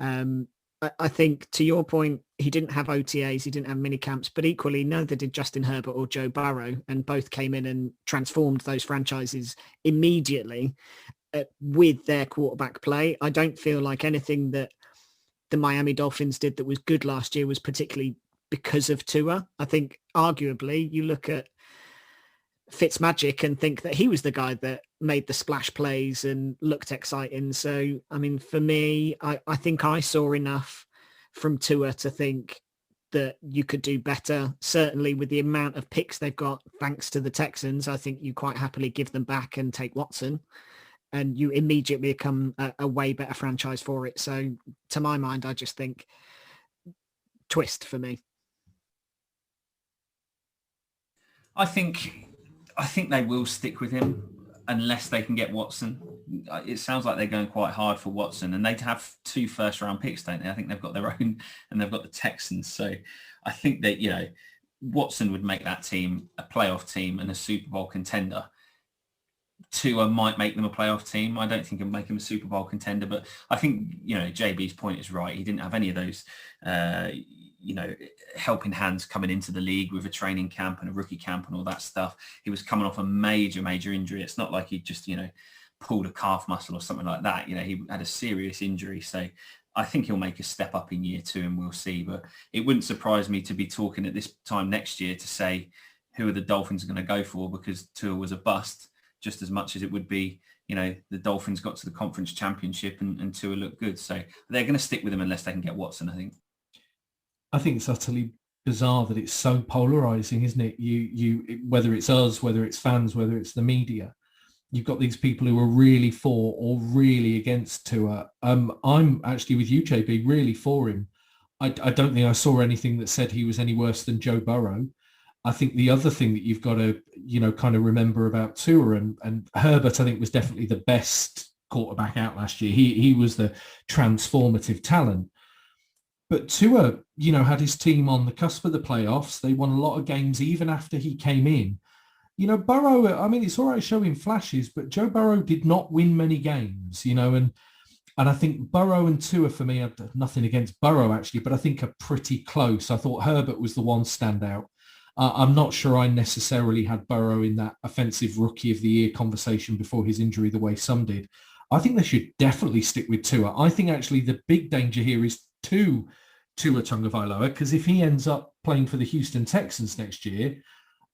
J: I think, to your point, he didn't have OTAs, he didn't have mini camps, but equally neither did Justin Herbert or Joe Burrow, and both came in and transformed those franchises immediately with their quarterback play. I don't feel like anything that the Miami Dolphins did that was good last year was particularly because of Tua. I think arguably you look at Fitzmagic and think that he was the guy that made the splash plays and looked exciting. So, I mean, for me, I think I saw enough from Tua to think that you could do better. Certainly with the amount of picks they've got, thanks to the Texans, I think you quite happily give them back and take Watson, and you immediately become a way better franchise for it. So to my mind, I just think twist for me.
G: I think they will stick with him unless they can get Watson. It sounds like they're going quite hard for Watson, and they have 2 first-round picks, don't they? I think they've got their own, and they've got the Texans. So I think that, Watson would make that team a playoff team and a Super Bowl contender. Tua might make them a playoff team. I don't think it'll make him a Super Bowl contender, but I think, JB's point is right. He didn't have any of those, helping hands coming into the league with a training camp and a rookie camp and all that stuff. He was coming off a major injury. It's not like he just, pulled a calf muscle or something like that. He had a serious injury. So I think he'll make a step up in year 2 and we'll see. But it wouldn't surprise me to be talking at this time next year to say who are the Dolphins going to go for, because Tua was a bust just as much as it would be, the Dolphins got to the conference championship and Tua looked good. So they're going to stick with him unless they can get Watson, I think.
E: I think it's utterly bizarre that it's so polarizing, isn't it? Whether it's us, whether it's fans, whether it's the media, you've got these people who are really for or really against Tua. I'm actually with you, JB, really for him. I don't think I saw anything that said he was any worse than Joe Burrow. I think the other thing that you've got to, kind of remember about Tua and Herbert, I think, was definitely the best quarterback out last year. He was the transformative talent. But Tua, had his team on the cusp of the playoffs. They won a lot of games even after he came in. Burrow, it's all right showing flashes, but Joe Burrow did not win many games, and I think Burrow and Tua, for me, I've nothing against Burrow actually, but I think are pretty close. I thought Herbert was the one standout. I'm not sure I necessarily had Burrow in that offensive rookie of the year conversation before his injury the way some did. I think they should definitely stick with Tua. I think actually the big danger here is Tua Tagovailoa, because if he ends up playing for the Houston Texans next year,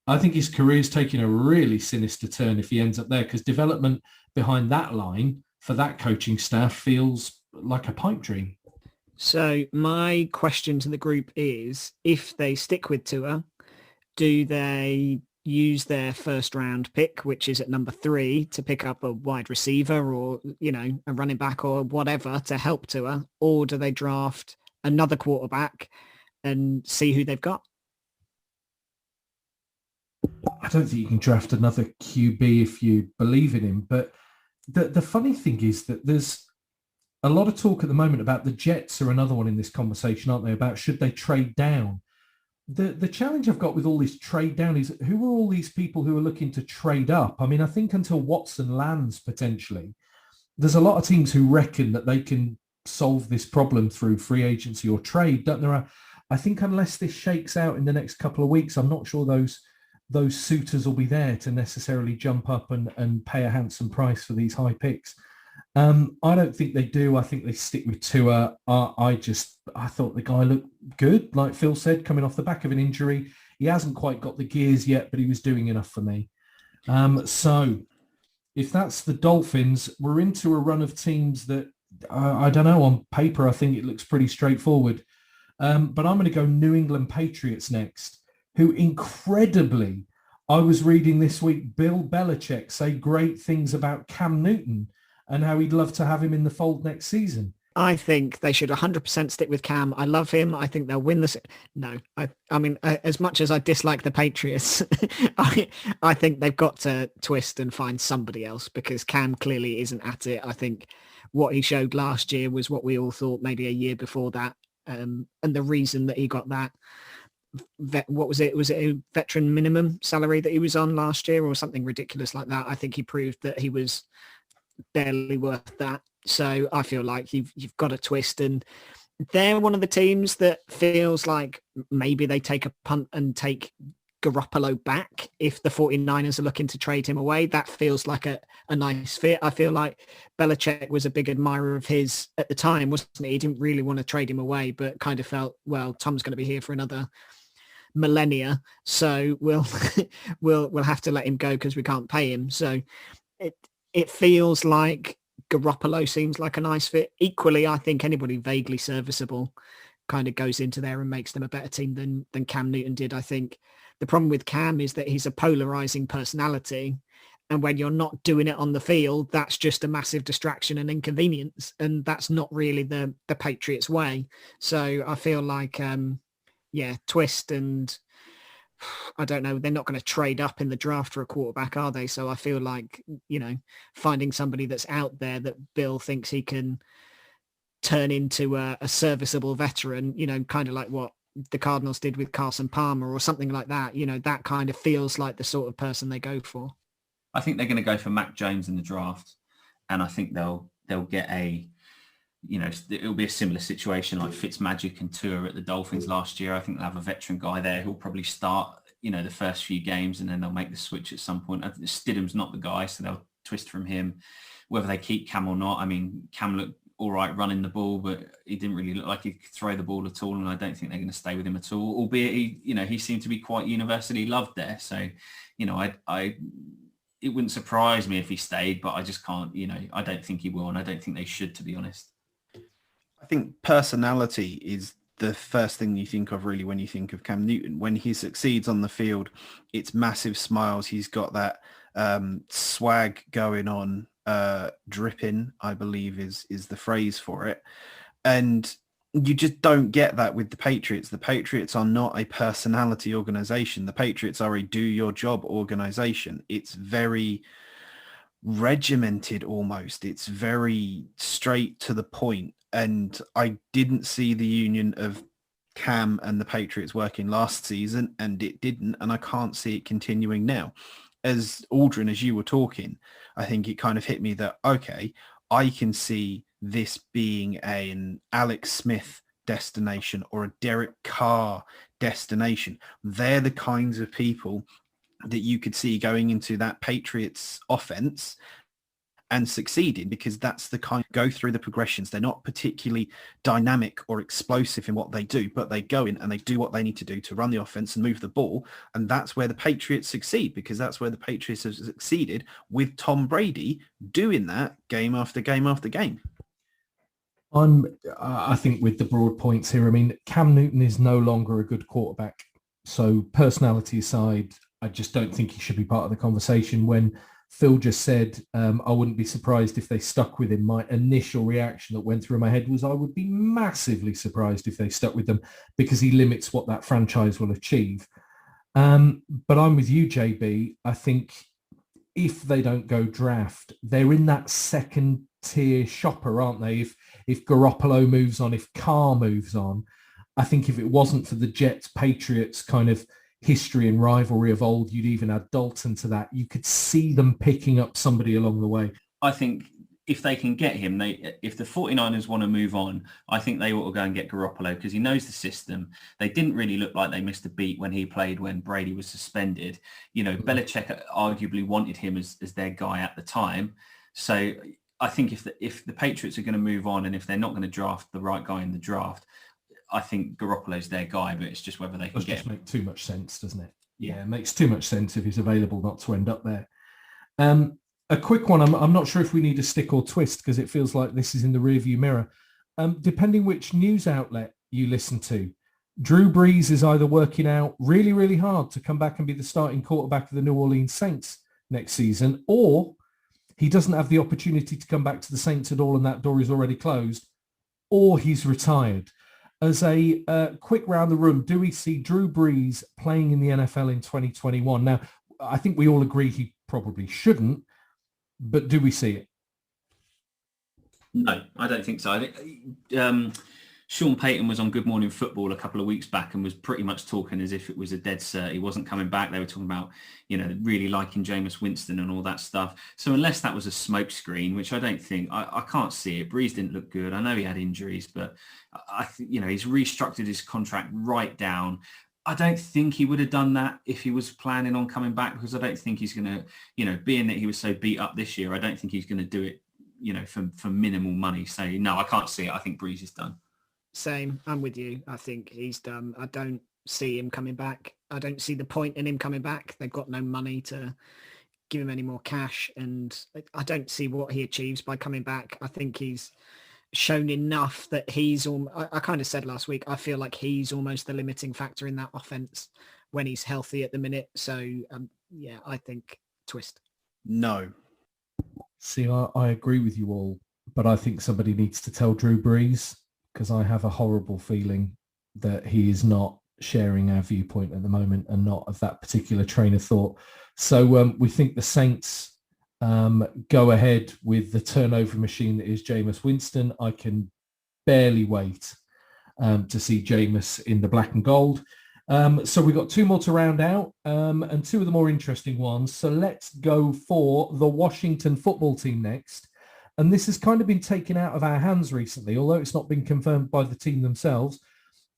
E: I think his career is taking a really sinister turn if he ends up there, because development behind that line for that coaching staff feels like a pipe dream.
J: So my question to the group is, if they stick with Tua, do they use their first round pick, which is at number 3, to pick up a wide receiver or, a running back or whatever to help Tua? Or do they draft another quarterback and see who they've got?
E: I don't think you can draft another QB if you believe in him. But the funny thing is that there's a lot of talk at the moment about the Jets are another one in this conversation, aren't they? About should they trade down? The challenge I've got with all this trade down is who are all these people who are looking to trade up? I mean, I think until Watson lands potentially, there's a lot of teams who reckon that they can solve this problem through free agency or trade, don't there? I think unless this shakes out in the next couple of weeks, I'm not sure those suitors will be there to necessarily jump up and pay a handsome price for these high picks. I don't think they do. I think they stick with Tua. I thought the guy looked good, like Phil said, coming off the back of an injury. He hasn't quite got the gears yet, but he was doing enough for me. So if that's the Dolphins, we're into a run of teams that, I don't know, on paper, I think it looks pretty straightforward. But I'm going to go New England Patriots next, who incredibly, I was reading this week, Bill Belichick say great things about Cam Newton and how he'd love to have him in the fold next season.
J: I think they should 100% stick with Cam. I love him. I think they'll win this. No, I mean, as much as I dislike the Patriots, I think they've got to twist and find somebody else, because Cam clearly isn't at it. I think what he showed last year was what we all thought maybe a year before that. And the reason that he got that, what was it? Was it a veteran minimum salary that he was on last year or something ridiculous like that? I think he proved that he was barely worth that. So I feel like you've got a twist, and they're one of the teams that feels like maybe they take a punt and take Garoppolo back if the 49ers are looking to trade him away. That feels like a nice fit. I feel like Belichick was a big admirer of his at the time, wasn't he? He didn't really want to trade him away, but kind of felt, well, Tom's going to be here for another millennia, so we'll have to let him go because we can't pay him. So it feels like Garoppolo seems like a nice fit. Equally, I think anybody vaguely serviceable kind of goes into there and makes them a better team than Cam Newton did. I think the problem with Cam is that he's a polarizing personality, and when you're not doing it on the field, that's just a massive distraction and inconvenience, and that's not really the Patriots way. So I feel like twist and I don't know. They're not going to trade up in the draft for a quarterback, are they? So I feel like, finding somebody that's out there that Bill thinks he can turn into a serviceable veteran, kind of like what the Cardinals did with Carson Palmer or something like that. That kind of feels like the sort of person they go for.
G: I think they're going to go for Mac Jones in the draft, and I think they'll get it'll be a similar situation like Fitzmagic and Tua at the Dolphins last year. I think they'll have a veteran guy there who'll probably start, the first few games, and then they'll make the switch at some point. Stidham's not the guy, so they'll twist from him. Whether they keep Cam or not, I mean, Cam looked all right running the ball, but he didn't really look like he could throw the ball at all, and I don't think they're going to stay with him at all. Albeit he seemed to be quite universally loved there. So, it wouldn't surprise me if he stayed, but I just can't. I don't think he will, and I don't think they should, to be honest.
I: I think personality is the first thing you think of really when you think of Cam Newton. When he succeeds on the field, it's massive smiles. He's got that swag going on, dripping, I believe is the phrase for it. And you just don't get that with the Patriots. The Patriots are not a personality organization. The Patriots are a do your job organization. It's very regimented almost. It's very straight to the point. And I didn't see the union of Cam and the Patriots working last season, and it didn't, and I can't see it continuing now. As Aldrin, as you were talking, I think it kind of hit me that, okay, I can see this being an Alex Smith destination or a Derek Carr destination. They're the kinds of people that you could see going into that Patriots offense and succeeding, because that's the kind go through the progressions. They're not particularly dynamic or explosive in what they do, but they go in and they do what they need to do to run the offense and move the ball. And that's where the Patriots succeed, because that's where the Patriots have succeeded with Tom Brady doing that game after game after game.
E: I think with the broad points here, I mean, Cam Newton is no longer a good quarterback. So personality aside, I just don't think he should be part of the conversation. When Phil just said, I wouldn't be surprised if they stuck with him, my initial reaction that went through my head was I would be massively surprised if they stuck with them, because he limits what that franchise will achieve. But I'm with you, JB. I think if they don't go draft, they're in that second tier shopper, aren't they? If Garoppolo moves on, if Carr moves on, I think if it wasn't for the Jets Patriots kind of history and rivalry of old, you'd even add Dalton to that. You could see them picking up somebody along the way.
G: I think if they can get him, if the 49ers want to move on, I think they ought to go and get Garoppolo, because he knows the system. They didn't really look like they missed a beat when he played when Brady was suspended. Belichick arguably wanted him as their guy at the time. So I think if the Patriots are going to move on, and if they're not going to draft the right guy in the draft, I think Garoppolo's their guy, but it's just whether they can get him.
E: Makes too much sense, doesn't it?
G: Yeah,
E: it makes too much sense if he's available not to end up there. A quick one. I'm not sure if we need a stick or twist, because it feels like this is in the rearview mirror. Depending which news outlet you listen to, Drew Brees is either working out really, really hard to come back and be the starting quarterback of the New Orleans Saints next season, or he doesn't have the opportunity to come back to the Saints at all, and that door is already closed, or he's retired. As a quick round the room, do we see Drew Brees playing in the NFL in 2021? Now, I think we all agree he probably shouldn't, but do we see it?
G: No, I don't think so. I think Sean Payton was on Good Morning Football a couple of weeks back and was pretty much talking as if it was a dead cert. He wasn't coming back. They were talking about, really liking Jameis Winston and all that stuff. So unless that was a smokescreen, which I don't think, I can't see it. Brees didn't look good. I know he had injuries, but I think, he's restructured his contract right down. I don't think he would have done that if he was planning on coming back, because I don't think he's going to, being that he was so beat up this year, I don't think he's going to do it, for minimal money. So no, I can't see it. I think Brees is done.
J: Same. I'm with you. I think he's done. I don't see him coming back. I don't see the point in him coming back. They've got no money to give him any more cash, and I don't see what he achieves by coming back. I think he's shown enough that I kind of said last week, I feel like he's almost the limiting factor in that offense when he's healthy at the minute. So I think twist.
I: No.
E: See, I agree with you all, but I think somebody needs to tell Drew Brees, because I have a horrible feeling that he is not sharing our viewpoint at the moment and not of that particular train of thought. So we think the Saints go ahead with the turnover machine that is Jameis Winston. I can barely wait to see Jameis in the black and gold. So we've got two more to round out and two of the more interesting ones. So let's go for the Washington football team next. And this has kind of been taken out of our hands recently, although it's not been confirmed by the team themselves.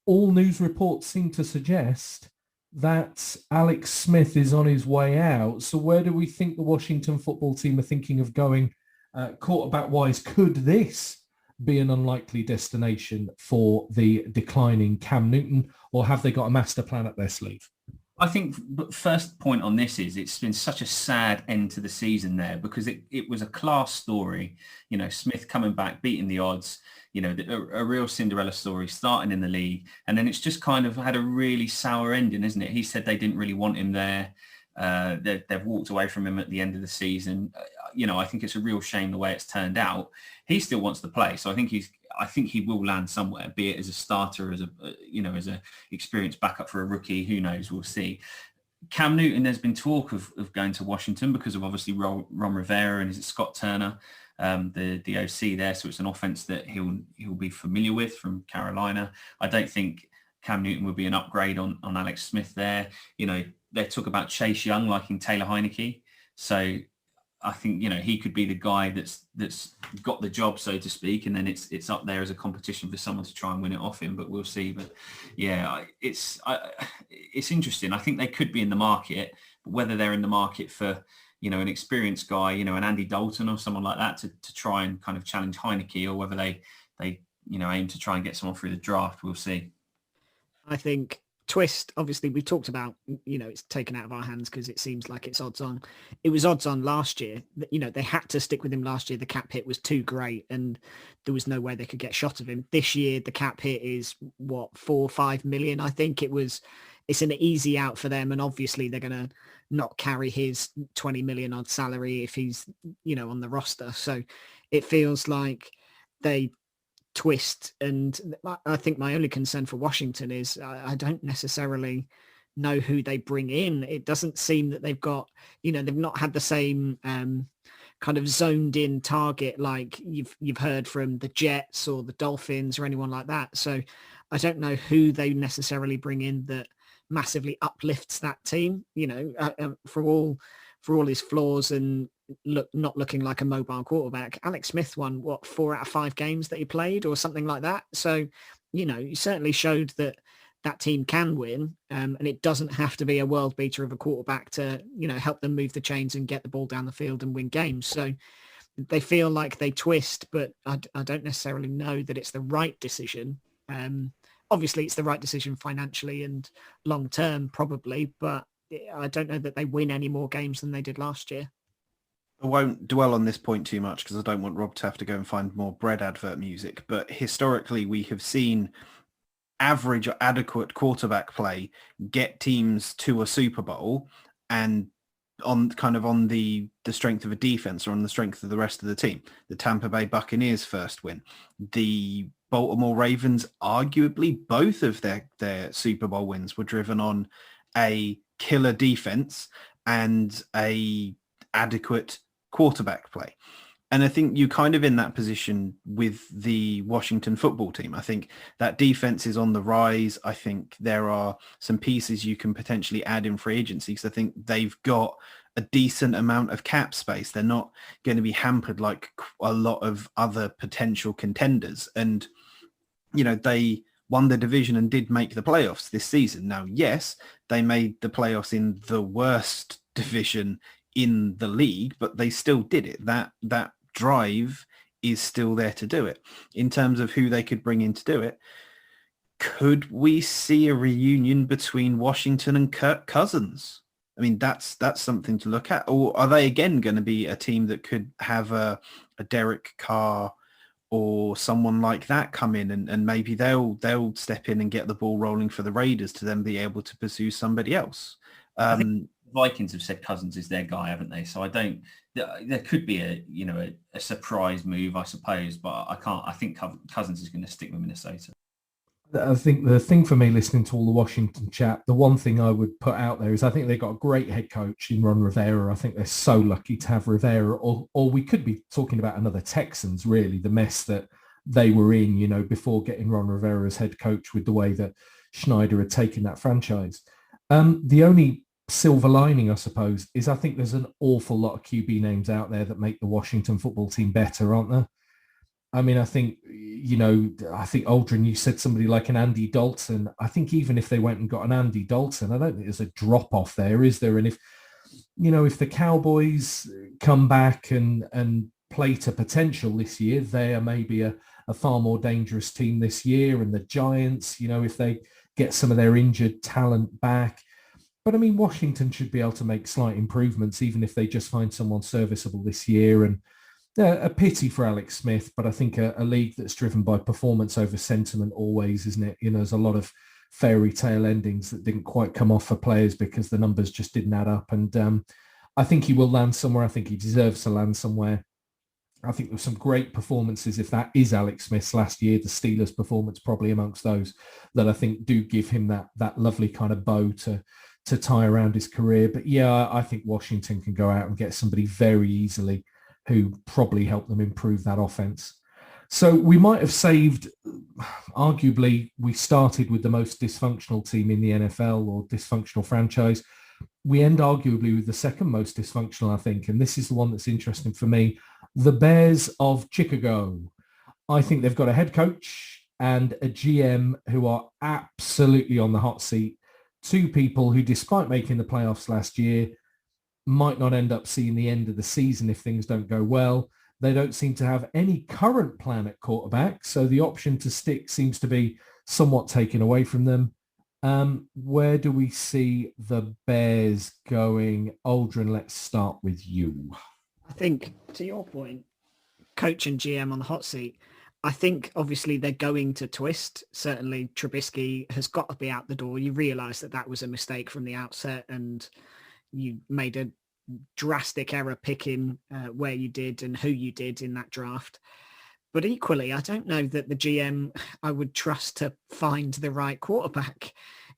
E: All news reports seem to suggest that Alex Smith is on his way out. So where do we think the Washington football team are thinking of going quarterback-wise? Could this be an unlikely destination for the declining Cam Newton, or have they got a master plan up their sleeve?
G: I think first point on this is it's been such a sad end to the season there, because it was a class story. You know, Smith coming back, beating the odds, you know, a real Cinderella story, starting in the league. And then it's just kind of had a really sour ending, isn't it? He said they didn't really want him there. They've walked away from him at the end of the season. You know, I think it's a real shame the way it's turned out. He still wants to play. So I think he will land somewhere, be it as a starter, as a experienced backup for a rookie. Who knows? We'll see. Cam Newton, there's been talk of going to Washington because of obviously Ron Rivera and is it Scott Turner, the OC there. So it's an offense that he'll be familiar with from Carolina. I don't think Cam Newton would be an upgrade on Alex Smith there. You know, they talk about Chase Young liking Taylor Heineke. So I think, you know, he could be the guy that's got the job, so to speak, and then it's up there as a competition for someone to try and win it off him. But we'll see. But yeah, it's interesting. I think they could be in the market, but whether they're in the market for, you know, an experienced guy, you know, an Andy Dalton or someone like that to try and kind of challenge Heineke, or whether they you know aim to try and get someone through the draft, we'll see.
J: I think twist, obviously we've talked about, you know, it's taken out of our hands because it seems like it's odds on. It was odds on last year. You know, they had to stick with him last year. The cap hit was too great and there was no way they could get a shot of him. This year, the cap hit is what, 4 or 5 million. I think it's an easy out for them. And obviously they're going to not carry his 20 million odd salary if he's, you know, on the roster. So it feels like they twist. And I think my only concern for Washington is I don't necessarily know who they bring in. It doesn't seem that they've got, you know, they've not had the same kind of zoned in target like you've heard from the Jets or the Dolphins or anyone like that. So I don't know who they necessarily bring in that massively uplifts that team, you know, for all his flaws and not looking like a mobile quarterback. Alex Smith won 4 out of 5 games that he played or something like that. So, you know, he certainly showed that team can win, and it doesn't have to be a world beater of a quarterback to, you know, help them move the chains and get the ball down the field and win games. So they feel like they twist, but I don't necessarily know that it's the right decision. Obviously it's the right decision financially and long term probably, but I don't know that they win any more games than they did last year.
I: I won't dwell on this point too much because I don't want Rob to have to go and find more bread advert music. But historically, we have seen average or adequate quarterback play get teams to a Super Bowl, and on the strength of a defense or on the strength of the rest of the team. The Tampa Bay Buccaneers first win. The Baltimore Ravens, arguably both of their Super Bowl wins were driven on a killer defense and a adequate quarterback play. And I think you're kind of in that position with the Washington football team. I think that defense is on the rise. I think there are some pieces you can potentially add in free agency because I think they've got a decent amount of cap space. They're not going to be hampered like a lot of other potential contenders. And, you know, they won the division and did make the playoffs this season. Now, yes, they made the playoffs in the worst division in the league, but they still did it. That drive is still there to do it. In terms of who they could bring in to do it, could we see a reunion between Washington and Kirk Cousins? I mean, that's something to look at. Or are they again going to be a team that could have a Derek Carr or someone like that come in and maybe they'll step in and get the ball rolling for the Raiders to then be able to pursue somebody else?
G: Vikings have said Cousins is their guy, haven't they? So there could be a surprise move, I suppose, but I think Cousins is going to stick with Minnesota.
E: I think the thing for me listening to all the Washington chat, the one thing I would put out there is I think they've got a great head coach in Ron Rivera. I think they're so lucky to have Rivera, or we could be talking about another Texans, really, the mess that they were in, before getting Ron Rivera as head coach with the way that Schneider had taken that franchise. The only silver lining, I suppose, is I think there's an awful lot of QB names out there that make the Washington football team better, aren't there? I mean, I think, Aldrin, you said somebody like an Andy Dalton. I think even if they went and got an Andy Dalton, I don't think there's a drop off there, is there? And if the Cowboys come back and play to potential this year, they are maybe a far more dangerous team this year. And the Giants, if they get some of their injured talent back. But I mean, Washington should be able to make slight improvements, even if they just find someone serviceable this year. And a pity for Alex Smith, but I think a league that's driven by performance over sentiment always, isn't it? There's a lot of fairy tale endings that didn't quite come off for players because the numbers just didn't add up. And I think he will land somewhere. I think he deserves to land somewhere. I think there's some great performances, if that is Alex Smith's last year, the Steelers' performance probably amongst those that I think do give him that lovely kind of bow to tie around his career. But yeah, I think Washington can go out and get somebody very easily who probably help them improve that offense. So we might have saved, arguably, we started with the most dysfunctional team in the NFL or dysfunctional franchise. We end arguably with the second most dysfunctional, I think, and this is the one that's interesting for me, the Bears of Chicago. I think they've got a head coach and a GM who are absolutely on the hot seat. Two people who, despite making the playoffs last year, might not end up seeing the end of the season if things don't go well. They don't seem to have any current plan at quarterback, so the option to stick seems to be somewhat taken away from them. Where do we see the Bears going? Aldrin, let's start with you.
J: I think, to your point, coach and GM on the hot seat, I think obviously they're going to twist. Certainly Trubisky has got to be out the door. You realise that was a mistake from the outset and you made a drastic error picking where you did and who you did in that draft. But equally, I don't know that the GM I would trust to find the right quarterback.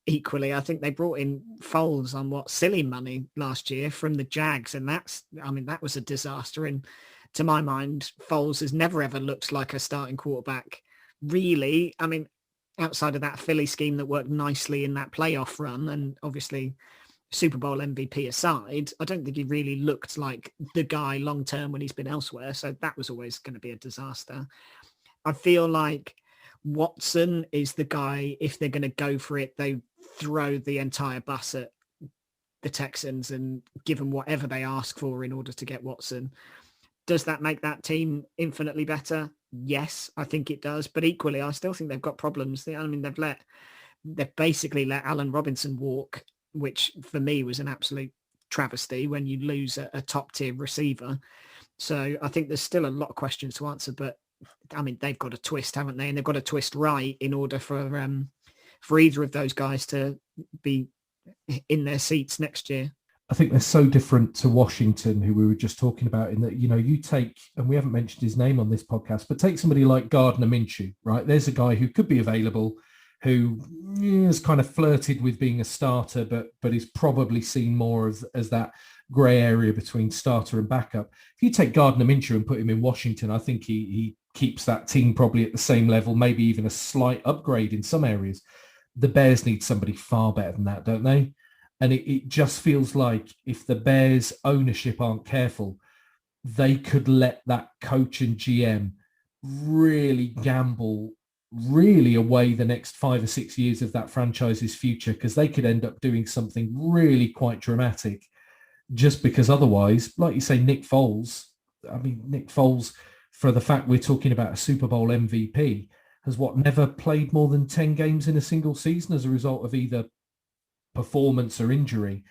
J: Equally, I think they brought in Foles on silly money last year from the Jags. And that was a disaster. And to my mind, Foles has never ever looked like a starting quarterback. Really, outside of that Philly scheme that worked nicely in that playoff run and obviously Super Bowl MVP aside, I don't think he really looked like the guy long term when he's been elsewhere. So that was always going to be a disaster. I feel like Watson is the guy, if they're going to go for it, they throw the entire bus at the Texans and give them whatever they ask for in order to get Watson. Does that make that team infinitely better? Yes, I think it does. But equally, I still think they've got problems. They've basically let Allen Robinson walk, which for me was an absolute travesty when you lose a top tier receiver. So I think there's still a lot of questions to answer, but they've got a twist, haven't they? And they've got to twist right in order for either of those guys to be in their seats next year.
E: I think they're so different to Washington, who we were just talking about, in that, you take, and we haven't mentioned his name on this podcast, but take somebody like Gardner Minshew, right? There's a guy who could be available, who has kind of flirted with being a starter, but is probably seen more as that grey area between starter and backup. If you take Gardner Minshew and put him in Washington, I think he keeps that team probably at the same level, maybe even a slight upgrade in some areas. The Bears need somebody far better than that, don't they? And it just feels like if the Bears ownership aren't careful, they could let that coach and GM really gamble really away the next 5 or 6 years of that franchise's future, because they could end up doing something really quite dramatic just because otherwise, like you say, Nick Foles, for the fact we're talking about a Super Bowl MVP, has never played more than 10 games in a single season as a result of either performance or injury.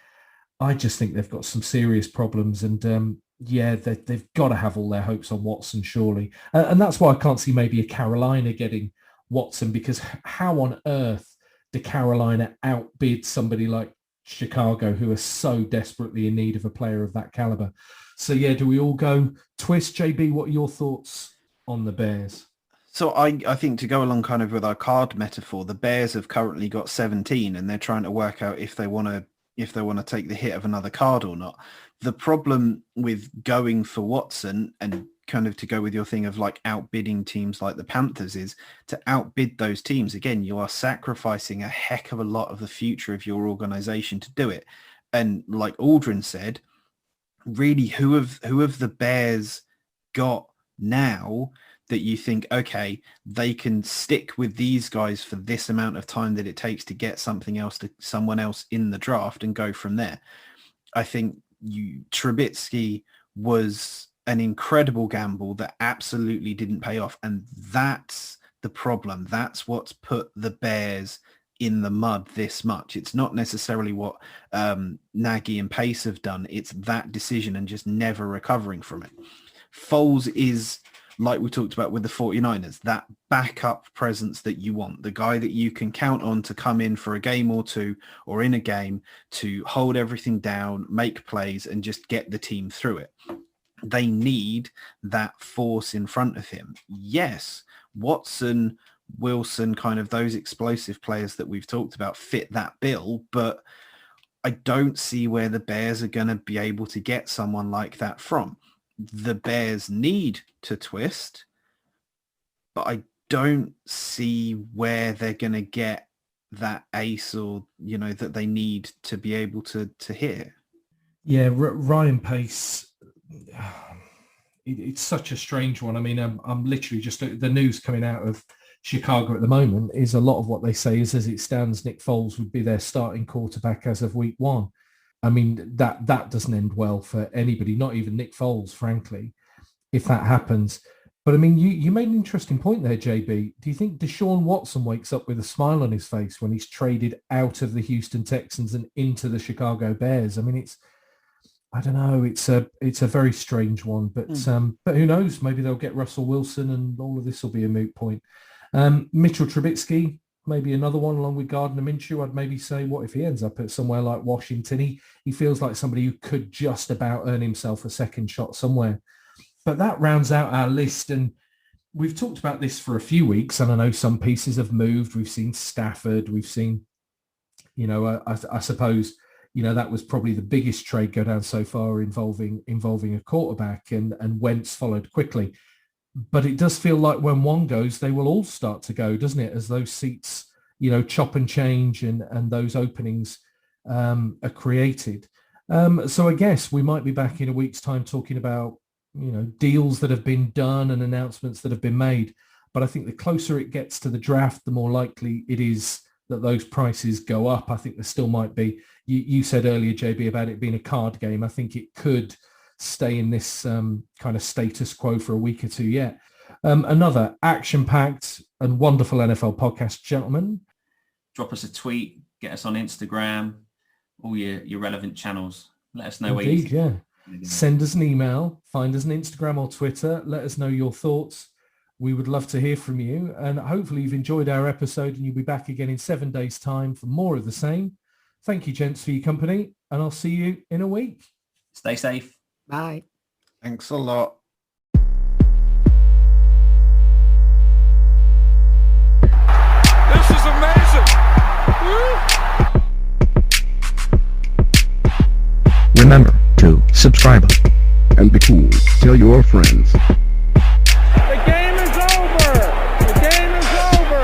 E: I just think they've got some serious problems, and they've got to have all their hopes on Watson, surely. And that's why I can't see maybe a Carolina getting Watson, because how on earth do Carolina outbid somebody like Chicago, who are so desperately in need of a player of that caliber? So do we all go twist? JB, what are your thoughts on the Bears?
I: So I think to go along kind of with our card metaphor, the Bears have currently got 17 and they're trying to work out if they want to take the hit of another card or not. The problem with going for Watson and kind of to go with your thing of like outbidding teams like the Panthers is to outbid those teams. Again, you are sacrificing a heck of a lot of the future of your organization to do it. And like Aldrin said, really, who have the Bears got now that you think, okay, they can stick with these guys for this amount of time that it takes to get something else to someone else in the draft and go from there? I think Trubisky was an incredible gamble that absolutely didn't pay off. And that's the problem. That's what's put the Bears in the mud this much. It's not necessarily what Nagy and Pace have done. It's that decision and just never recovering from it. Foles is, like we talked about with the 49ers, that backup presence that you want, the guy that you can count on to come in for a game or two or in a game to hold everything down, make plays and just get the team through it. They need that force in front of him. Yes, Watson, Wilson, kind of those explosive players that we've talked about fit that bill, but I don't see where the Bears are going to be able to get someone like that from. The Bears need to twist, but I don't see where they're going to get that ace or, that they need to be able to hit.
E: Yeah, Ryan Pace, it's such a strange one. I mean, I'm literally just, the news coming out of Chicago at the moment is a lot of what they say is, as it stands, Nick Foles would be their starting quarterback as of week 1. I mean, that doesn't end well for anybody, not even Nick Foles, frankly, if that happens. But I mean, you made an interesting point there, JB. Do you think Deshaun Watson wakes up with a smile on his face when he's traded out of the Houston Texans and into the Chicago Bears? I mean, I don't know. It's a very strange one, but who knows? Maybe they'll get Russell Wilson and all of this will be a moot point. Mitchell Trubisky, maybe another one along with Gardner Minshew. I'd maybe say, what if he ends up at somewhere like Washington? He feels like somebody who could just about earn himself a second shot somewhere. But that rounds out our list. And we've talked about this for a few weeks. And I know some pieces have moved. We've seen Stafford. We've seen, I suppose, that was probably the biggest trade go down so far involving a quarterback, and Wentz followed quickly. But it does feel like when one goes, they will all start to go, doesn't it? As those seats, chop and change and those openings are created. So I guess we might be back in a week's time talking about, deals that have been done and announcements that have been made. But I think the closer it gets to the draft, the more likely it is that those prices go up. I think there still might be, you said earlier, JB, about it being a card game. I think it could stay in this kind of status quo for a week or two yet. Another action-packed and wonderful NFL podcast, gentlemen.
G: Drop us a tweet, get us on Instagram, all your relevant channels. Let us know
E: Indeed, where you send us an email, find us on Instagram or Twitter. Let us know your thoughts. We would love to hear from you. And hopefully you've enjoyed our episode and you'll be back again in 7 days' time for more of the same. Thank you, gents, for your company. And I'll see you in a week.
G: Stay safe.
J: Bye.
I: Thanks a lot.
D: This is amazing.
M: Remember to subscribe and be cool. Tell your friends.
D: The game is over. The game is over.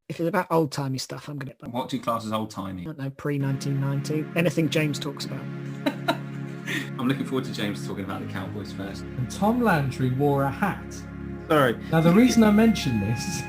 J: If it's about old-timey stuff, I'm going to...
G: What do you class as old-timey?
J: I don't know, pre-1990. Anything James talks about.
G: I'm looking forward to James talking about the Cowboys first.
E: And Tom Landry wore a hat.
I: Sorry.
E: Now, the reason I mention this